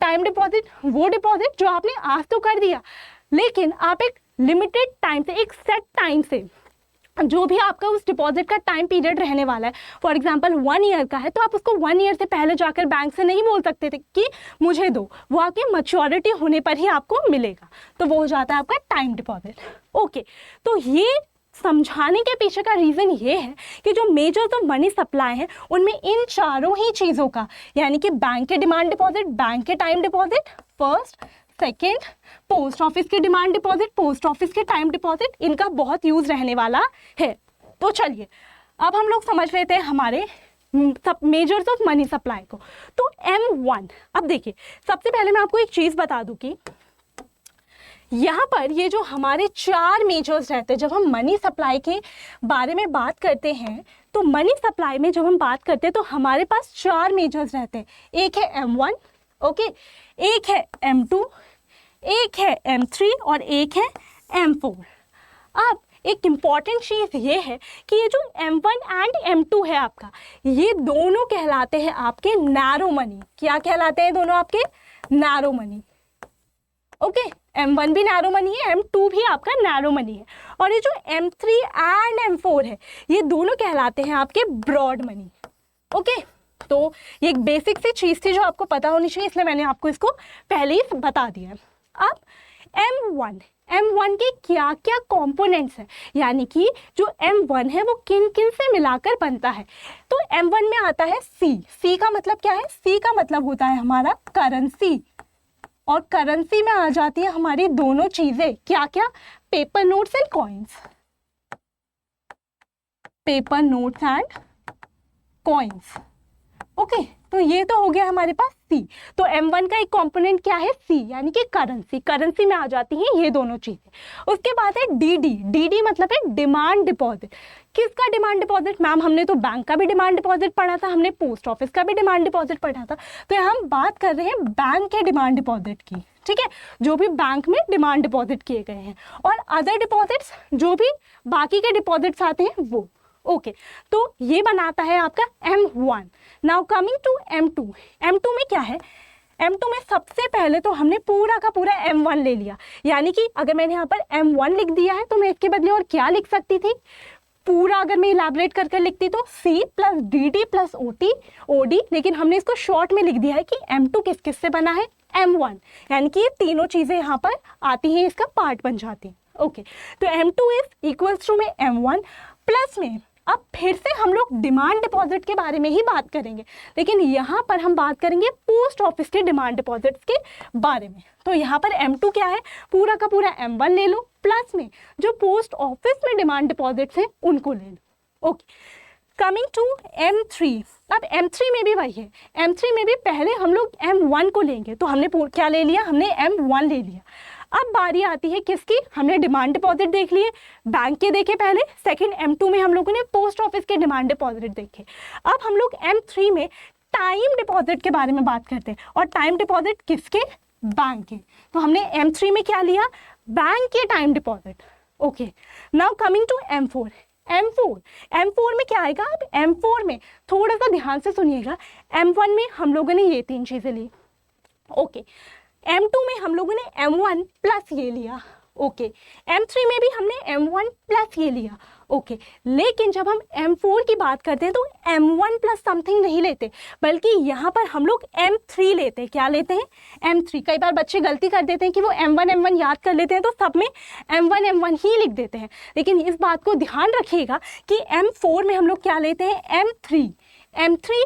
टाइम डिपॉजिट वो डिपॉजिट जो आपने आज तो कर दिया, लेकिन आप एक लिमिटेड टाइम से, एक सेट टाइम से, जो भी आपका उस डिपॉजिट का टाइम पीरियड रहने वाला है, फॉर एग्जांपल 1 ईयर का है, तो आप उसको 1 ईयर से पहले जाकर बैंक से नहीं बोल सकते थे कि मुझे दो, वो आपकी मैच्योरिटी होने पर ही आपको मिलेगा, तो वो हो जाता है आपका टाइम डिपॉजिट। ओके, तो ये समझाने के पीछे का रीज़न ये है कि जो मेजर्स ऑफ मनी सप्लाई हैं उनमें इन चारों ही चीज़ों का, यानी कि बैंक के डिमांड डिपॉजिट, बैंक के time deposit first, second post office के डिमांड डिपॉजिट, पोस्ट ऑफिस के टाइम डिपॉजिट, इनका बहुत यूज रहने वाला है। तो चलिए अब हम लोग समझ लेते हैं हमारे मेजर्स ऑफ मनी सप्लाई को। तो M1, अब देखिए सबसे पहले मैं आपको एक चीज बता दूं कि यहाँ पर ये जो हमारे 4 मेजर्स रहते हैं, जब हम मनी सप्लाई के बारे में बात करते हैं, तो मनी सप्लाई में जब हम बात करते हैं तो हमारे पास 4 मेजर्स रहते हैं। एक है M1, ओके, एक है M2, एक है M3 और एक है M4। अब एक इम्पॉर्टेंट चीज़ ये है कि ये जो M1 एंड M2 है आपका, ये दोनों कहलाते हैं आपके नैरो मनी। क्या कहलाते हैं दोनों आपके? Narrow money. ओके, M1 भी नैरो मनी है, M2 भी आपका नैरो मनी है, और ये जो M3 एंड M4 है, ये दोनों कहलाते हैं आपके ब्रॉड मनी। ओके, तो ये एक बेसिक सी चीज़ थी जो आपको पता होनी चाहिए, इसलिए मैंने आपको इसको पहले ही बता दिया। अब M1 के क्या क्या कंपोनेंट्स हैं, यानी कि जो M1 है वो किन किन से मिलाकर बनता है। तो M1 में आता है C का मतलब क्या है? C का मतलब होता है हमारा करेंसी, और करेंसी में आ जाती है हमारी दोनों चीजें, क्या क्या? Paper notes and coins, paper notes and coins. Okay, तो ये तो हो गया हमारे पास C। तो M1 का एक कंपोनेंट क्या है? C, यानी कि करेंसी। करेंसी में आ जाती हैं ये दोनों चीजें। उसके बाद है DD मतलब है डिमांड डिपॉजिट। किसका डिमांड डिपॉजिट? मैम हमने तो बैंक का भी डिमांड डिपॉजिट पढ़ा था, हमने पोस्ट ऑफिस का भी डिमांड डिपॉजिट पढ़ा था, तो यहाँ हम बात कर रहे हैं बैंक के डिमांड डिपॉजिट की, ठीक है, जो भी बैंक में डिमांड डिपॉजिट किए गए हैं, और अदर डिपॉजिट्स जो भी बाकी के डिपॉजिट्स आते हैं वो। ओके, तो ये बनाता है आपका M1। Now coming to M2। M2 में क्या है? M2 में सबसे पहले तो हमने पूरा का पूरा M1 ले लिया, यानी कि अगर मैंने यहाँ पर M1 लिख दिया है तो मैं इसके बदले और क्या लिख सकती थी? पूरा अगर मैं इलैबोरेट करके लिखती तो C plus DD plus OD, लेकिन हमने इसको शॉर्ट में लिख दिया है कि M2 किस किस से बना है? M1, यानी कि ये तीनों चीज़ें यहाँ पर आती हैं, इसका पार्ट बन जाती हैं। ओके, तो M2 इज इक्वल्स टू में M1 प्लस में। अब फिर से हम लोग डिमांड डिपॉजिट के बारे में ही बात करेंगे, लेकिन यहाँ पर हम बात करेंगे पोस्ट ऑफिस के डिमांड डिपॉजिट्स के बारे में। तो यहाँ पर M2 क्या है? पूरा का पूरा M1 ले लो, प्लस में जो पोस्ट ऑफिस में डिमांड डिपॉजिट्स हैं उनको ले लो। Okay, coming to M3। अब M3 में भी वही है, M3 में भी पहले हम लोग M1 को लेंगे, तो हमने क्या ले लिया? हमने M1 ले लिया। अब बारी आती है किसकी? हमने डिमांड डिपॉजिट देख लिए, बैंक के देखे पहले, सेकंड M2 में हम लोगों ने पोस्ट ऑफिस के डिमांड डिपॉजिट देखे। अब हम लोग M3 में टाइम डिपॉजिट के बारे में बात करते हैं, और टाइम डिपॉजिट किसके? बैंक के। तो हमने M3 में क्या लिया? बैंक के time deposit. Okay, now coming to M4। M4 में क्या आएगा? अब M4 में थोड़ा सा ध्यान से सुनिएगा, M1 में हम लोगों ने ये 3 चीज़ें ली, ओके, M2 में हम लोगों ने M1 प्लस ये लिया, ओके, M3 में भी हमने M1 प्लस ये लिया, ओके, लेकिन जब हम M4 की बात करते हैं तो M1 प्लस समथिंग नहीं लेते, बल्कि यहाँ पर हम लोग M3 लेते हैं। क्या लेते हैं? M3। कई बार बच्चे गलती कर देते हैं कि वो M1 याद कर लेते हैं तो सब में M1 ही लिख देते हैं, लेकिन इस बात को ध्यान रखिएगा कि M4 में हम लोग क्या लेते हैं? M3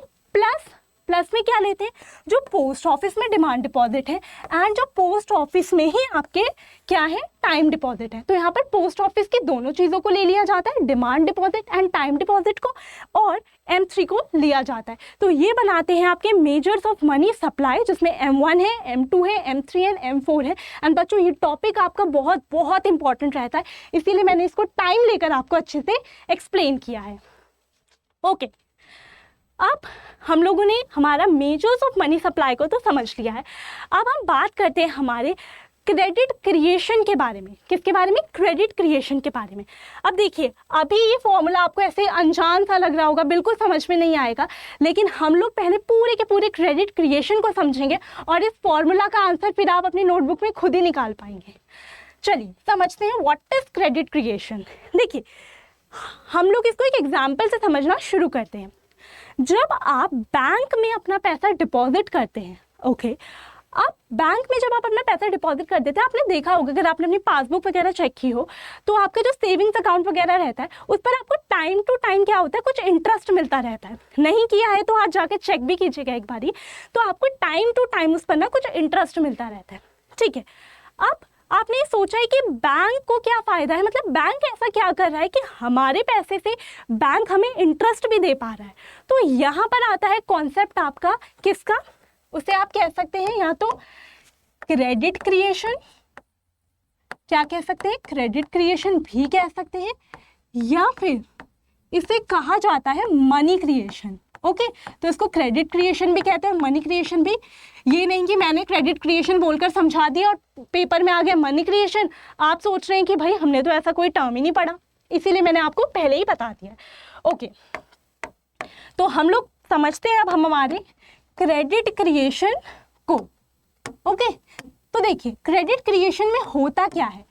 प्लस में क्या लेते हैं? जो पोस्ट ऑफिस में डिमांड डिपॉजिट है एंड जो पोस्ट ऑफिस में ही आपके क्या है? टाइम डिपॉजिट है। तो यहाँ पर पोस्ट ऑफिस की दोनों चीज़ों को ले लिया जाता है, demand deposit and time deposit को, और M3 को लिया जाता है। तो ये बनाते हैं आपके मेजर्स ऑफ मनी सप्लाई, जिसमें M1 है, M2 है, M3 एंड M4 है। एंड बच्चों ये टॉपिक आपका बहुत बहुत इंपॉर्टेंट रहता है, इसीलिए मैंने इसको टाइम लेकर आपको अच्छे से एक्सप्लेन किया है। ओके, अब हम लोगों ने हमारा मेजर्स ऑफ मनी सप्लाई को तो समझ लिया है। अब हम बात करते हैं हमारे क्रेडिट क्रिएशन के बारे में। किसके बारे में? क्रेडिट क्रिएशन के बारे में। अब देखिए, अभी ये फॉर्मूला आपको ऐसे अनजान सा लग रहा होगा, बिल्कुल समझ में नहीं आएगा, लेकिन हम लोग पहले पूरे के पूरे क्रेडिट क्रिएशन को समझेंगे और इस फॉर्मूला का आंसर फिर आप अपनी नोटबुक में खुद ही निकाल पाएंगे। चलिए समझते हैं व्हाट इज क्रेडिट क्रिएशन। देखिए, हम लोग इसको एक एग्जाम्पल से समझना शुरू करते हैं। जब आप बैंक में अपना पैसा डिपॉजिट करते हैं, ओके, आप बैंक में जब आप अपना पैसा डिपॉजिट कर देते हैं, आपने देखा होगा, अगर आपने अपनी पासबुक वगैरह चेक की हो तो आपका जो सेविंग्स अकाउंट वगैरह रहता है उस पर आपको टाइम टू टाइम क्या होता है? कुछ इंटरेस्ट मिलता रहता है। नहीं किया है तो आज जाके चेक भी कीजिएगा एक बारी, तो आपको टाइम टू टाइम उस पर ना कुछ इंटरेस्ट मिलता रहता है, ठीक है। अब आपने सोचा है कि बैंक को क्या फ़ायदा है, मतलब बैंक ऐसा क्या कर रहा है कि हमारे पैसे से बैंक हमें इंटरेस्ट भी दे पा रहा है। तो यहाँ पर आता है कॉन्सेप्ट आपका किसका? उसे आप कह सकते हैं या तो क्रेडिट क्रिएशन, क्या कह सकते हैं? क्रेडिट क्रिएशन भी कह सकते हैं, या फिर इसे कहा जाता है मनी क्रिएशन। ओके, तो इसको क्रेडिट क्रिएशन भी कहते हैं, मनी क्रिएशन भी। ये नहीं कि मैंने क्रेडिट क्रिएशन बोलकर समझा दिया और पेपर में आ गया मनी क्रिएशन। आप सोच रहे हैं कि भाई हमने तो ऐसा कोई टर्म ही नहीं पढ़ा, इसीलिए मैंने आपको पहले ही बता दिया। ओके, तो हम लोग समझते हैं अब हम हमारे क्रेडिट क्रिएशन को। ओके, तो देखिए क्रेडिट क्रिएशन में होता क्या है।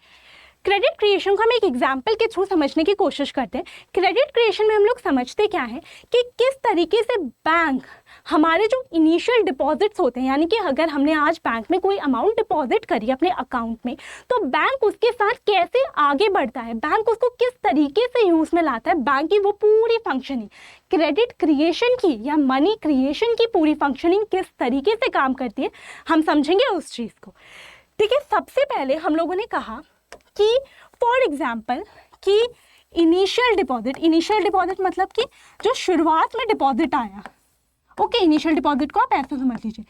क्रेडिट क्रिएशन को हम एक एग्जाम्पल के थ्रू समझने की कोशिश करते हैं। क्रेडिट क्रिएशन में हम लोग समझते क्या है कि किस तरीके से बैंक हमारे जो इनिशियल डिपॉजिट्स होते हैं, यानी कि अगर हमने आज बैंक में कोई अमाउंट डिपॉजिट करी अपने अकाउंट में, तो बैंक उसके साथ कैसे आगे बढ़ता है, बैंक उसको किस तरीके से यूज़ में लाता है, बैंक की वो पूरी फंक्शनिंग, क्रेडिट क्रिएशन की या मनी क्रिएशन की पूरी फंक्शनिंग किस तरीके से काम करती है, हम समझेंगे उस चीज़ को। ठीक है, सबसे पहले हम लोगों ने कहा कि फॉर एग्जाम्पल कि इनिशियल डिपॉजिट मतलब कि जो शुरुआत में डिपॉजिट आया। ओके, इनिशियल डिपॉजिट को आप ऐसे समझ लीजिए,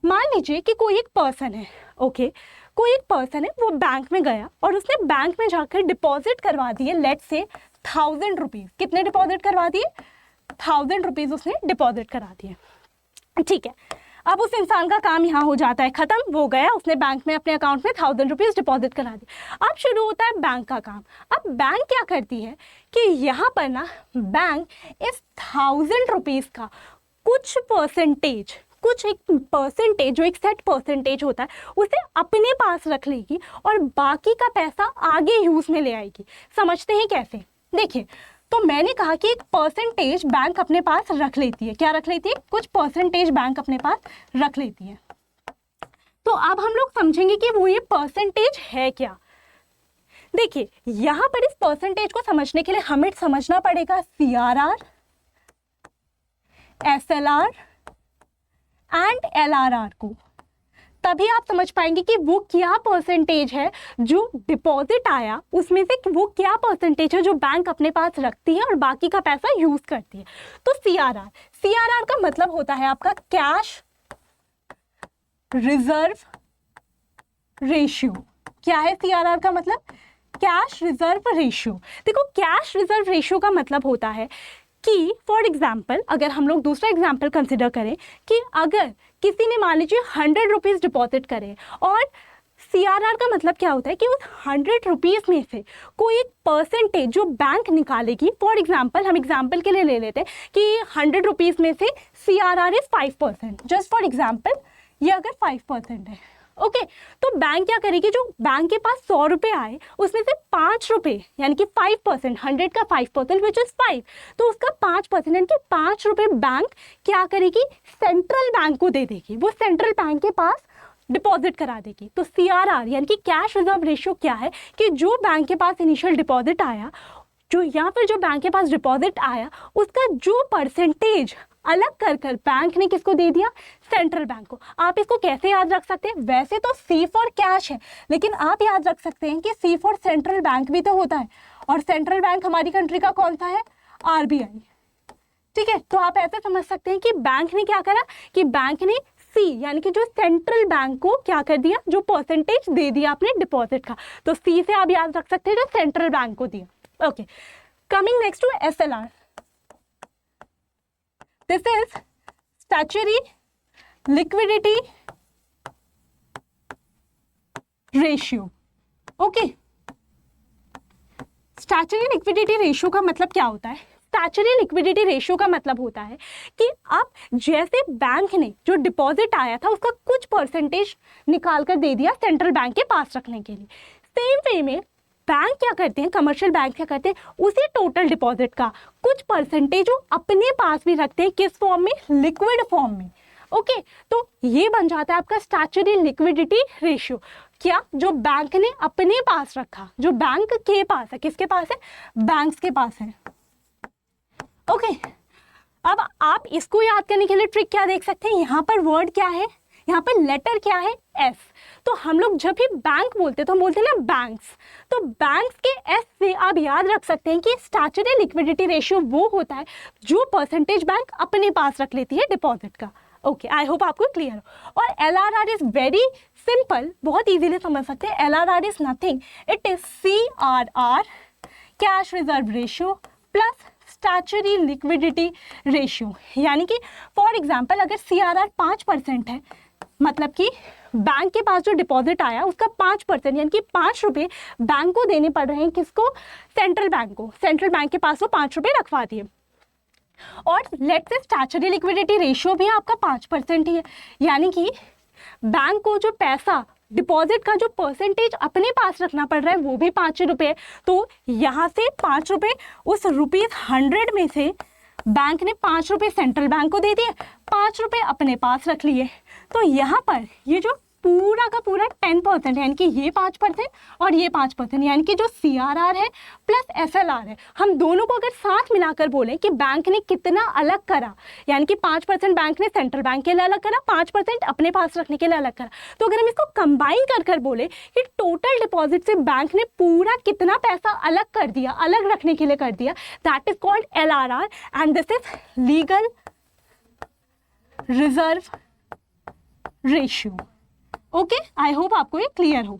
मान लीजिए कि कोई एक पर्सन है, ओके, कोई एक पर्सन है, वो बैंक में गया और उसने बैंक में जाकर डिपॉजिट करवा दिए, लेट्स से 1000 रुपीज़। कितने डिपॉजिट करवा दिए? 1000 रुपीज़ उसने डिपॉजिट करा दिए, ठीक है। अब उस इंसान का काम यहाँ हो जाता है खत्म, वो गया, उसने बैंक में अपने अकाउंट में 1000 रुपीज़ डिपॉजिट करा दी। अब शुरू होता है बैंक का काम। अब बैंक क्या करती है कि यहाँ पर ना बैंक इस 1000 रुपीज़ का कुछ परसेंटेज, कुछ एक परसेंटेज, जो एक सेट परसेंटेज होता है, उसे अपने पास रख लेगी और बाकी का पैसा आगे यूज़ में ले आएगी। समझते हैं कैसे? देखिए, तो मैंने कहा कि एक परसेंटेज बैंक अपने पास रख लेती है। क्या रख लेती है? कुछ परसेंटेज बैंक अपने पास रख लेती है। तो अब हम लोग समझेंगे कि वो ये परसेंटेज है क्या। देखिए, यहाँ पर इस परसेंटेज को समझने के लिए हमें समझना पड़ेगा CRR, SLR एंड LRR को, तभी आप समझ पाएंगे कि वो क्या परसेंटेज है जो डिपॉजिट आया, उसमें से वो क्या परसेंटेज है जो बैंक अपने पास रखती है और बाकी का पैसा यूज करती है। तो CRR का मतलब होता है आपका कैश रिजर्व रेशियो। क्या है CRR का मतलब? Cash reserve ratio. देखो, कैश रिजर्व रेशियो का मतलब होता है कि फॉर एग्जाम्पल, अगर हम लोग दूसरा एग्जाम्पल कंसिडर करें कि अगर किसी ने मान लीजिए 100 रुपीज़ डिपॉजिट करे, और CRR का मतलब क्या होता है कि उस 100 रुपीज़ में से कोई एक परसेंटेज जो बैंक निकालेगी, फॉर एग्जाम्पल हम एग्जाम्पल के लिए ले लेते हैं कि 100 रुपीज़ में से CRR is 5%, just for example ये अगर 5% है, ओके, तो बैंक क्या करेगी, जो बैंक के पास 100 रुपये आए उसमें से 5 रुपये यानी कि 5%, 100 का 5% विच इज 5, तो उसका 5% यानी कि 5 रुपये बैंक क्या करेगी, सेंट्रल बैंक को दे देगी, वो सेंट्रल बैंक के पास डिपॉजिट करा देगी। तो CRR यानी कि कैश रिजर्व रेशियो क्या है कि जो बैंक के पास इनिशियल डिपॉजिट आया, जो या फिर जो बैंक के पास डिपॉजिट आया उसका जो परसेंटेज अलग कर कर बैंक ने किसको दे दिया, सेंट्रल बैंक को। आप इसको कैसे याद रख सकते हैं, वैसे तो C फॉर कैश है, लेकिन आप याद रख सकते हैं कि C फॉर सेंट्रल बैंक भी तो होता है, और सेंट्रल बैंक हमारी कंट्री का कौन सा है, RBI, ठीक है। तो आप ऐसे समझ सकते हैं कि बैंक ने क्या करा कि बैंक ने C यानी कि जो सेंट्रल बैंक को क्या कर दिया, जो परसेंटेज दे दिया अपने डिपॉजिट का, तो C से आप याद रख सकते हैं जो सेंट्रल बैंक को दिया। Okay, coming next to SLR, this is statutory liquidity ratio. Okay, statutory liquidity ratio का मतलब क्या होता है, स्टैट्यूटरी लिक्विडिटी रेशियो का मतलब होता है कि अब जैसे बैंक ने जो डिपॉजिट आया था उसका कुछ परसेंटेज निकाल कर दे दिया सेंट्रल बैंक के पास रखने के लिए, सेम वे में बैंक क्या करते हैं, कमर्शियल बैंक क्या करते हैं, उसी टोटल डिपॉजिट का कुछ परसेंटेज वो अपने पास भी रखते हैं, किस फॉर्म में, लिक्विड फॉर्म में। ओके, तो ये बन जाता है आपका स्टैट्यूटरी लिक्विडिटी रेशियो। क्या, जो बैंक ने अपने पास रखा, जो बैंक के पास है, किसके पास है, बैंक्स के पास है। ओके, अब आप इसको याद करने के लिए ट्रिक क्या देख सकते हैं, यहाँ पर वर्ड क्या है, यहाँ पर लेटर क्या है, एस। तो हम लोग जब भी बैंक बोलते हैं तो हम बोलते हैं ना बैंक्स, तो बैंक्स के एस से आप याद रख सकते हैं कि स्टैट्यूटरी लिक्विडिटी रेशियो वो होता है जो परसेंटेज बैंक अपने पास रख लेती है डिपॉजिट का। ओके, आई होप आपको क्लियर हो। और LRR इज वेरी सिंपल, बहुत इजीली समझ सकते हैं। LRR is nothing, it is CRR cash reserve ratio plus statutory liquidity ratio. यानी कि फॉर एग्जांपल अगर CRR 5% है, मतलब कि बैंक के पास जो डिपॉजिट आया उसका 5% यानी कि 5 रुपये बैंक को देने पड़ रहे हैं, किसको, सेंट्रल बैंक को। सेंट्रल बैंक के पास वो 5 रुपये रखवा दिए, और let's say statutory liquidity ratio भी आपका 5% ही है, यानी कि बैंक को जो पैसा डिपॉजिट का जो परसेंटेज अपने पास रखना पड़ रहा है वो भी 5 रुपये। तो यहाँ से 5 रुपये उस ₹100 में से बैंक ने 5 रुपये सेंट्रल बैंक को दे दिए, 5 रुपये अपने पास रख लिए। तो यहाँ पर ये जो पूरा का पूरा 10% यानी कि ये 5% और ये 5%, यानी कि जो CRR है प्लस SLR है, हम दोनों को अगर साथ मिलाकर बोलें कि बैंक ने कितना अलग करा, यानी कि 5% बैंक ने सेंट्रल बैंक के लिए अलग करा, 5% अपने पास रखने के लिए अलग करा, तो अगर हम इसको कंबाइन कर कर बोले कि टोटल डिपॉजिट से बैंक ने पूरा कितना पैसा अलग कर दिया, अलग रखने के लिए कर दिया, that is called LRR and this is legal reserve ratio. Okay, I hope आपको ये क्लियर हो।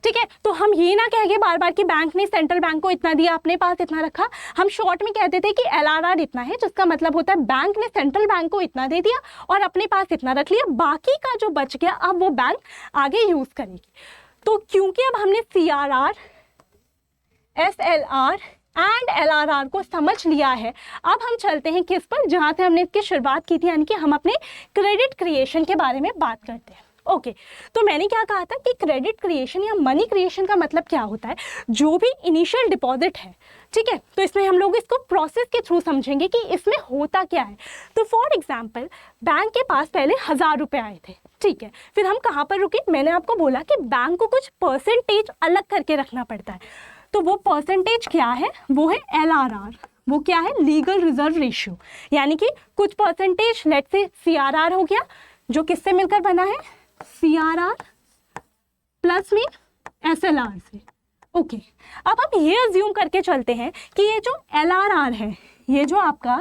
ठीक है, तो हम ये ना कहेंगे बार बार कि बैंक ने सेंट्रल बैंक को इतना दिया, अपने पास इतना रखा। हम शॉर्ट में कहते थे कि LRR इतना है, जिसका मतलब होता है बैंक ने सेंट्रल बैंक को इतना दे दिया और अपने पास इतना रख लिया, बाकी का जो बच गया अब वो बैंक आगे यूज करेगी। तो क्योंकि अब हमने CRR, SLR एंड LRR को समझ लिया है, अब हम चलते हैं किस पर, जहां से हमने इसकी शुरुआत की थी, यानी कि हम अपने क्रेडिट क्रिएशन के बारे में बात करते हैं। ओके, तो मैंने क्या कहा था कि क्रेडिट क्रिएशन या मनी क्रिएशन का मतलब क्या होता है, जो भी इनिशियल डिपॉजिट है, ठीक है, तो इसमें हम लोग इसको प्रोसेस के थ्रू समझेंगे कि इसमें होता क्या है। तो फॉर एग्जांपल बैंक के पास पहले 1000 रुपये आए थे, ठीक है, फिर हम कहाँ पर रुके, मैंने आपको बोला कि बैंक को कुछ परसेंटेज अलग करके रखना पड़ता है, तो वो परसेंटेज क्या है, वो है LRR, वो क्या है, लीगल रिजर्व रेशियो, यानी कि कुछ परसेंटेज लेट से CRR हो गया, जो किससे मिलकर बना है, CRR प्लस में SLR से। ओके, अब हम ये अज्यूम करके चलते हैं कि ये जो LRR है, ये जो आपका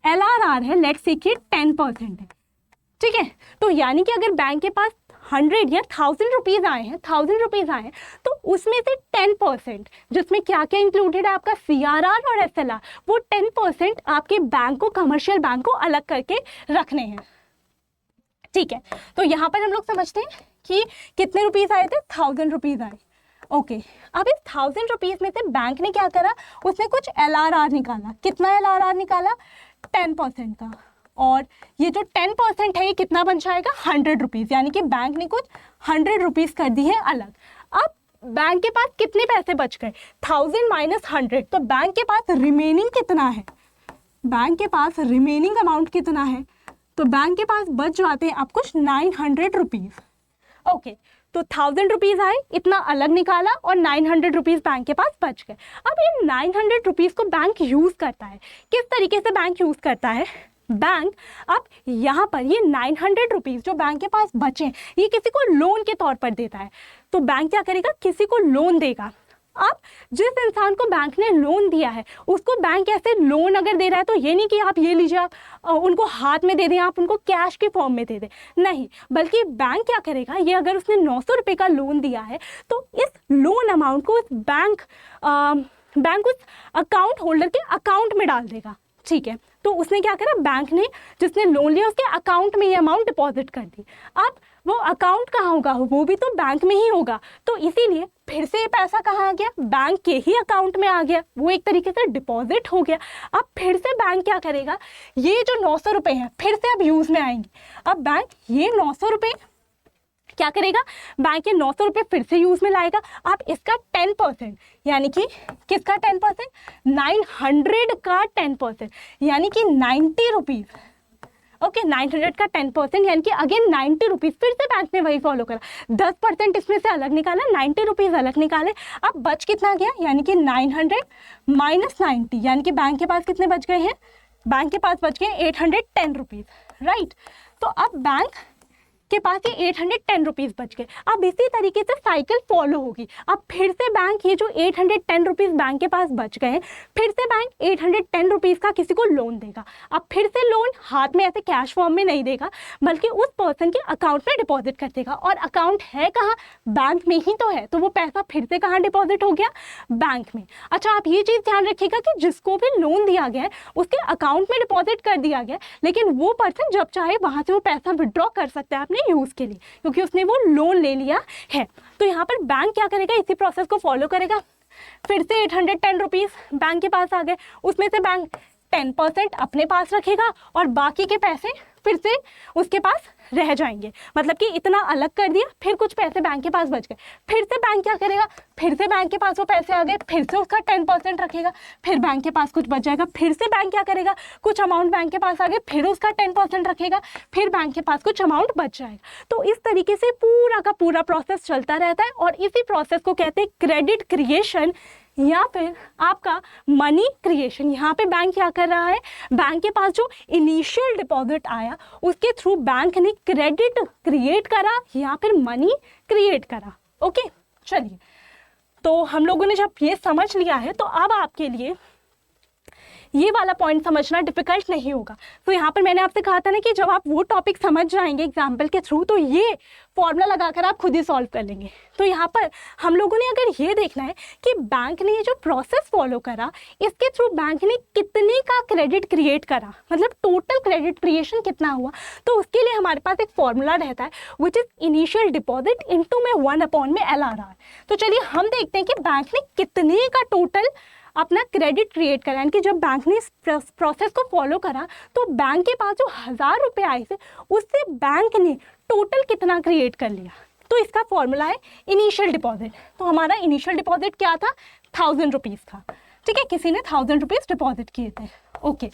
LRR है, लेट्स से कि 10% है, ठीक है, तो यानी कि अगर बैंक के पास 100 या 1000 रुपीज़ आए हैं, 1000 रुपीज़ आए हैं, तो उसमें से 10%, जिसमें क्या क्या इंक्लूडेड है आपका CRR और SLR, वो 10% आपके बैंक को, कमर्शियल बैंक को अलग करके रखने हैं। ठीक है, तो यहाँ पर हम लोग समझते हैं कि कितने रुपीज़ आए थे, 1000 रुपीज़ आए। ओके, अब इस 1000 रुपीज़ में से बैंक ने क्या करा, उसने कुछ LRR निकाला, कितना LRR निकाला, 10% का। और ये जो 10% है ये कितना बन जाएगा 100 रुपीज़, यानी कि बैंक ने कुछ 100 रुपीज़ कर दी है अलग। अब बैंक के पास कितने पैसे बच गए, 1000 माइनस 100, तो बैंक के पास रिमेनिंग कितना है, बैंक के पास रिमेनिंग अमाउंट कितना है, तो बैंक के पास बच जाते हैं आप कुछ 900 रुपीज़। ओके, तो 1000 रुपीज़ आए, इतना अलग निकाला और 900 रुपीज़ बैंक के पास बच गए। अब ये 900 रुपीज़ को बैंक यूज़ करता है, किस तरीके से बैंक यूज़ करता है, बैंक अब यहाँ पर ये 900 रुपीज़ जो बैंक के पास बचे ये किसी को लोन के तौर पर देता है। तो बैंक क्या करेगा, किसी को लोन देगा। अब जिस इंसान को बैंक ने लोन दिया है उसको बैंक ऐसे लोन अगर दे रहा है तो ये नहीं कि आप ये लीजिए, आप उनको हाथ में दे दें, आप उनको कैश के फॉर्म में दे दें, नहीं, बल्कि बैंक क्या करेगा, ये अगर उसने 900 रुपये का लोन दिया है तो इस लोन अमाउंट को उस बैंक उस अकाउंट होल्डर के अकाउंट में डाल देगा। ठीक है, तो उसने क्या करा, बैंक ने जिसने लोन लिया उसके अकाउंट में ये अमाउंट डिपॉजिट कर दी। अब वो अकाउंट कहाँ होगा, वो भी तो बैंक में ही होगा, तो इसीलिए फिर से ये पैसा कहाँ आ गया, बैंक के ही अकाउंट में आ गया, वो एक तरीके से डिपॉजिट हो गया। अब फिर से बैंक क्या करेगा, ये जो 900 रुपये हैं फिर से अब यूज़ में आएंगे। अब बैंक ये 900 रुपये क्या करेगा, बैंक ये 900 रुपये फिर से यूज़ में लाएगा। अब इसका 10% यानी कि किसका 10%, 900 का 10% यानी कि 90 रुपीज़। ओके, 900 का 10% यानी कि अगेन 90 रुपीज़, फिर से बैंक ने वही फॉलो करा, 10% इसमें से अलग निकाला, 90 रुपीज़ अलग निकाले। अब बच कितना गया, यानी कि 900 माइनस 90, यानी कि बैंक के पास कितने बच गए हैं, बैंक के पास बच गए 810 रुपीज़, राइट। तो अब बैंक के पास ये 810 रुपीज़ बच गए। अब इसी तरीके से साइकिल फॉलो होगी। अब फिर से बैंक ये जो 810 रुपीज़ बैंक के पास बच गए हैं, फिर से बैंक 810 रुपीज़ का किसी को लोन देगा। अब फिर से लोन हाथ में ऐसे कैश फॉर्म में नहीं देगा, बल्कि उस पर्सन के अकाउंट में डिपॉजिट कर देगा। और अकाउंट है कहाँ, बैंक में ही तो है, तो वो पैसा फिर से कहाँ डिपॉजिट हो गया, बैंक में। अच्छा, आप ये चीज़ ध्यान रखिएगा कि जिसको भी लोन दिया गया है उसके अकाउंट में डिपॉजिट कर दिया गया, लेकिन वो पर्सन जब चाहे वहाँ से वो पैसा विड्रॉ कर सकता है अपने यूज़ के लिए, क्योंकि उसने वो लोन ले लिया है। तो यहाँ पर बैंक क्या करेगा, इसी प्रोसेस को फॉलो करेगा। फिर से 810 रुपीज़ बैंक के पास आ गए, उसमें से बैंक 10% अपने पास रखेगा और बाकी के पैसे फिर से उसके पास रह जाएंगे। मतलब कि इतना अलग कर दिया, फिर कुछ पैसे बैंक के पास बच गए, फिर से बैंक क्या करेगा, फिर से बैंक के पास वो पैसे आ गए, फिर से उसका 10% रखेगा, फिर बैंक के पास कुछ बच जाएगा, फिर से बैंक क्या करेगा, कुछ अमाउंट बैंक के पास आ गए, फिर उसका 10% रखेगा, फिर बैंक के पास कुछ अमाउंट बच जाएगा। तो इस तरीके से पूरा का पूरा प्रोसेस चलता रहता है और इसी प्रोसेस को कहते हैं क्रेडिट क्रिएशन या फिर आपका मनी क्रिएशन। यहाँ पे बैंक क्या कर रहा है, बैंक के पास जो इनिशियल डिपॉजिट आया उसके थ्रू बैंक ने क्रेडिट क्रिएट करा या फिर मनी क्रिएट करा। ओके, चलिए, तो हम लोगों ने जब ये समझ लिया है तो अब आपके लिए ये वाला पॉइंट समझना डिफिकल्ट नहीं होगा। तो यहाँ पर मैंने आपसे कहा था ना कि जब आप वो टॉपिक समझ जाएंगे एग्जाम्पल के थ्रू तो ये फॉर्मूला लगाकर आप खुद ही सॉल्व कर लेंगे। तो यहाँ पर हम लोगों ने अगर ये देखना है कि बैंक ने ये जो प्रोसेस फॉलो करा इसके थ्रू बैंक ने कितने का क्रेडिट क्रिएट करा, मतलब टोटल क्रेडिट क्रिएशन कितना हुआ, तो उसके लिए हमारे पास एक फॉर्मूला रहता है which is initial deposit into में 1/में LRR। तो चलिए हम देखते हैं कि बैंक ने कितने का टोटल अपना क्रेडिट क्रिएट करा, यानी कि जब बैंक ने इस प्रोसेस को फॉलो करा तो बैंक के पास जो 1000 रुपये आए थे उससे बैंक ने टोटल कितना क्रिएट कर लिया। तो इसका फॉर्मूला है इनिशियल डिपॉजिट। तो हमारा इनिशियल डिपॉजिट क्या था, 1000 रुपीज़ था। ठीक है, किसी ने 1000 रुपीज़ डिपॉजिट किए थे। ओके,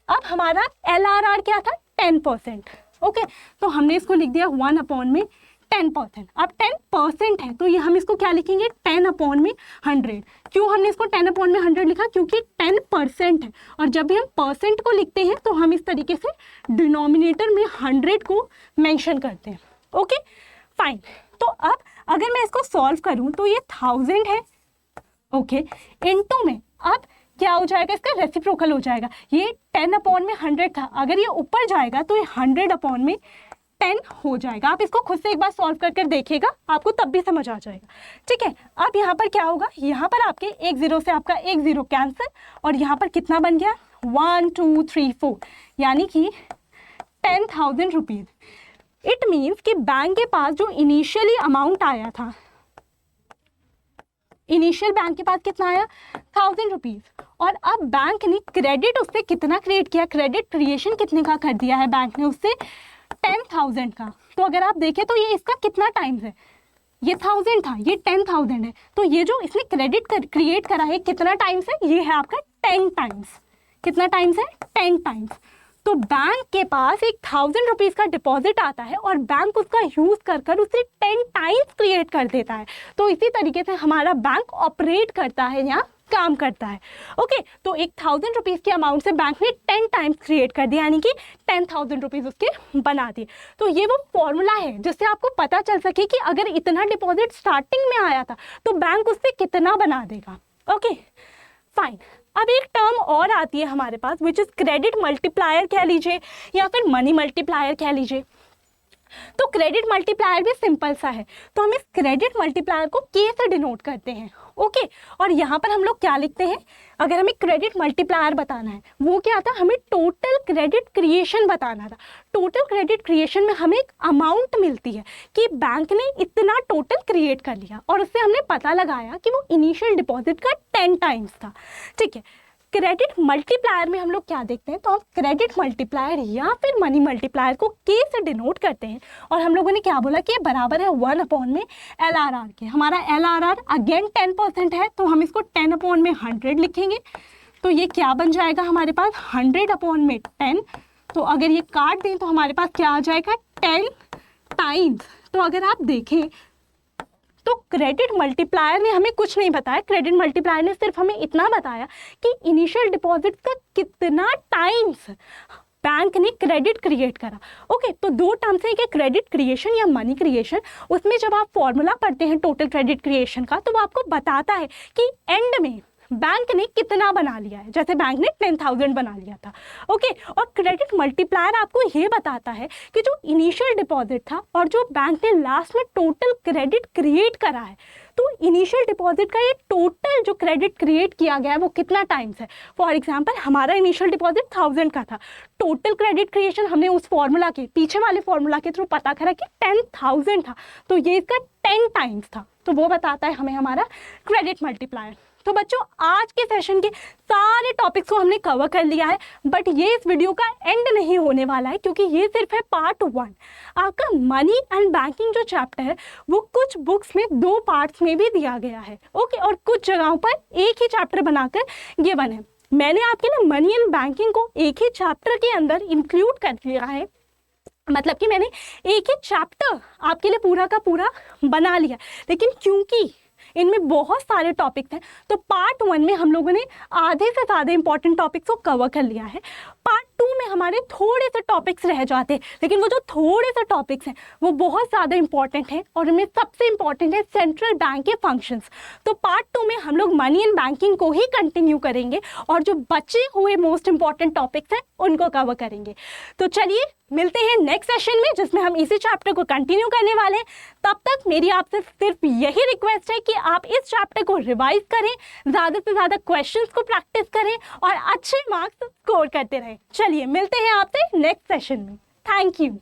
अब हमारा LRR क्या था, 10%। ओके, तो हमने इसको लिख दिया 1/में 10%। अब 10% है तो ये हम इसको क्या लिखेंगे, 10/100। क्यों हमने इसको 10/100 लिखा, क्योंकि 10% है और जब भी हम परसेंट को लिखते हैं तो हम इस तरीके से डिनोमिनेटर में 100 को मेंशन करते हैं। ओके फाइन, तो अब अगर मैं इसको सॉल्व करूं तो ये 1000 है, ओके, इनटू में अब क्या हो जाएगा, इसका रेसिप्रोकल हो जाएगा। ये 10/100 था, अगर ये ऊपर जाएगा तो ये 100/10 हो जाएगा। आप इसको खुद से एक बार सॉल्व करके देखिएगा, आपको तब भी समझ आ जाएगा। ठीक है, अब यहाँ पर क्या होगा, यहाँ पर आपके एक 0 से आपका एक 0 कैंसिल और यहाँ पर कितना बन गया, 1 2 3 4, यानी कि 10,000 रुपीज़। इट मीन्स कि बैंक के पास जो इनिशियली अमाउंट आया था, इनिशियल बैंक के पास कितना आया, 1000 रुपीज़, और अब बैंक ने क्रेडिट उससे कितना क्रिएट किया, क्रेडिट क्रिएशन कितने का कर दिया है बैंक ने उससे, 10,000 का। तो अगर आप देखें तो ये इसका कितना टाइम्स है, ये 1000 था, ये 10,000 है, तो ये जो इसने क्रेडिट क्रिएट करा है कितना टाइम्स है, ये है आपका 10 टाइम्स। कितना टाइम्स है, 10 टाइम्स। तो बैंक के पास एक 1000 रुपीज़ का डिपॉजिट आता है और बैंक उसका यूज़ कर कर उसे 10 टाइम्स क्रिएट कर देता है। तो इसी तरीके से हमारा बैंक ऑपरेट करता है या काम करता है। ओके, तो एक 1000 रुपीज़ के अमाउंट से बैंक ने 10 टाइम्स क्रिएट कर दिया, यानी कि 10,000 रुपीज़ उसके बना दिए। तो ये वो फॉर्मूला है जिससे आपको पता चल सके कि अगर इतना डिपॉजिट स्टार्टिंग में आया था तो बैंक उससे कितना बना देगा। Okay fine. अब एक टर्म और आती है हमारे पास विच इज़ क्रेडिट मल्टीप्लायर कह लीजिए या फिर मनी मल्टीप्लायर कह लीजिए। तो क्रेडिट मल्टीप्लायर भी सिंपल सा है, तो हम इस क्रेडिट मल्टीप्लायर को के से डिनोट करते हैं। ओके, और यहाँ पर हम लोग क्या लिखते हैं, अगर हमें क्रेडिट मल्टीप्लायर बताना है वो क्या था, हमें टोटल क्रेडिट क्रिएशन बताना था। टोटल क्रेडिट क्रिएशन में हमें एक अमाउंट मिलती है कि बैंक ने इतना टोटल क्रिएट कर लिया और उससे हमने पता लगाया कि वो इनिशियल डिपॉजिट का 10 टाइम्स था। ठीक है, क्रेडिट मल्टीप्लायर में हम लोग क्या देखते हैं, तो हम क्रेडिट मल्टीप्लायर या फिर मनी मल्टीप्लायर को के से डिनोट करते हैं और हम लोगों ने क्या बोला कि ये बराबर है 1/में LRR के। हमारा LRR अगेन 10% है, तो हम इसको 10/100 लिखेंगे। तो ये क्या बन जाएगा हमारे पास, 100/10। तो अगर ये काट दें तो हमारे पास क्या आ जाएगा, 10 टाइम्स। तो अगर आप देखें तो क्रेडिट मल्टीप्लायर ने हमें कुछ नहीं बताया, क्रेडिट मल्टीप्लायर ने सिर्फ हमें इतना बताया कि इनिशियल डिपॉजिट का कितना टाइम्स बैंक ने क्रेडिट क्रिएट करा। ओके, तो दो टर्म्स है कि क्रेडिट क्रिएशन या मनी क्रिएशन। उसमें जब आप फॉर्मूला पढ़ते हैं टोटल क्रेडिट क्रिएशन का तो वो आपको बताता है कि एंड में बैंक ने कितना बना लिया है। जैसे बैंक ने 10,000 बना लिया था। ओके, और क्रेडिट मल्टीप्लायर आपको ये बताता है कि जो इनिशियल डिपॉजिट था और जो बैंक ने लास्ट में टोटल क्रेडिट क्रिएट करा है, तो इनिशियल डिपॉजिट का ये टोटल जो क्रेडिट क्रिएट किया गया है वो कितना टाइम्स है। फॉर एग्जांपल हमारा इनिशियल डिपॉजिट 1000 का था, टोटल क्रेडिट क्रिएशन हमने उस फॉर्मूला के पीछे वाले फॉर्मूला के थ्रू पता करा कि 10,000 था, तो ये इसका 10 टाइम्स था। तो वो बताता है हमें हमारा क्रेडिट मल्टीप्लायर। तो बच्चों आज के सेशन के सारे टॉपिक्स को हमने कवर कर लिया है, बट ये इस वीडियो का एंड नहीं होने वाला है क्योंकि ये सिर्फ है पार्ट 1। आपका मनी एंड बैंकिंग जो चैप्टर है वो कुछ बुक्स में 2 पार्ट्स में भी दिया गया है। ओके, और कुछ जगहों पर एक ही चैप्टर बनाकर गिवन है। मैंने आपके लिए मनी एंड बैंकिंग को एक ही चैप्टर के अंदर इंक्लूड कर लिया है, मतलब कि मैंने एक ही चैप्टर आपके लिए पूरा का पूरा बना लिया। लेकिन क्योंकि इनमें बहुत सारे टॉपिक्स हैं तो पार्ट 1 में हम लोगों ने आधे से ज़्यादा इंपॉर्टेंट टॉपिक्स को कवर कर लिया है। पार्ट 2 में हमारे थोड़े से टॉपिक्स रह जाते हैं, लेकिन वो जो थोड़े से टॉपिक्स हैं वो बहुत ज़्यादा इंपॉर्टेंट हैं और इनमें सबसे इंपॉर्टेंट है सेंट्रल बैंक के फंक्शंस। तो पार्ट 2 में हम लोग मनी एंड बैंकिंग को ही कंटिन्यू करेंगे और जो बचे हुए मोस्ट इंपॉर्टेंट टॉपिक्स हैं उनको कवर करेंगे। तो चलिए मिलते हैं नेक्स्ट सेशन में जिसमें हम इसी चैप्टर को कंटिन्यू करने वाले हैं। तब तक मेरी आपसे सिर्फ यही रिक्वेस्ट है कि आप इस चैप्टर को रिवाइज करें, ज़्यादा से ज़्यादा क्वेश्चंस को प्रैक्टिस करें और अच्छे मार्क्स स्कोर करते रहें। चलिए मिलते हैं आपसे नेक्स्ट सेशन में। Thank you.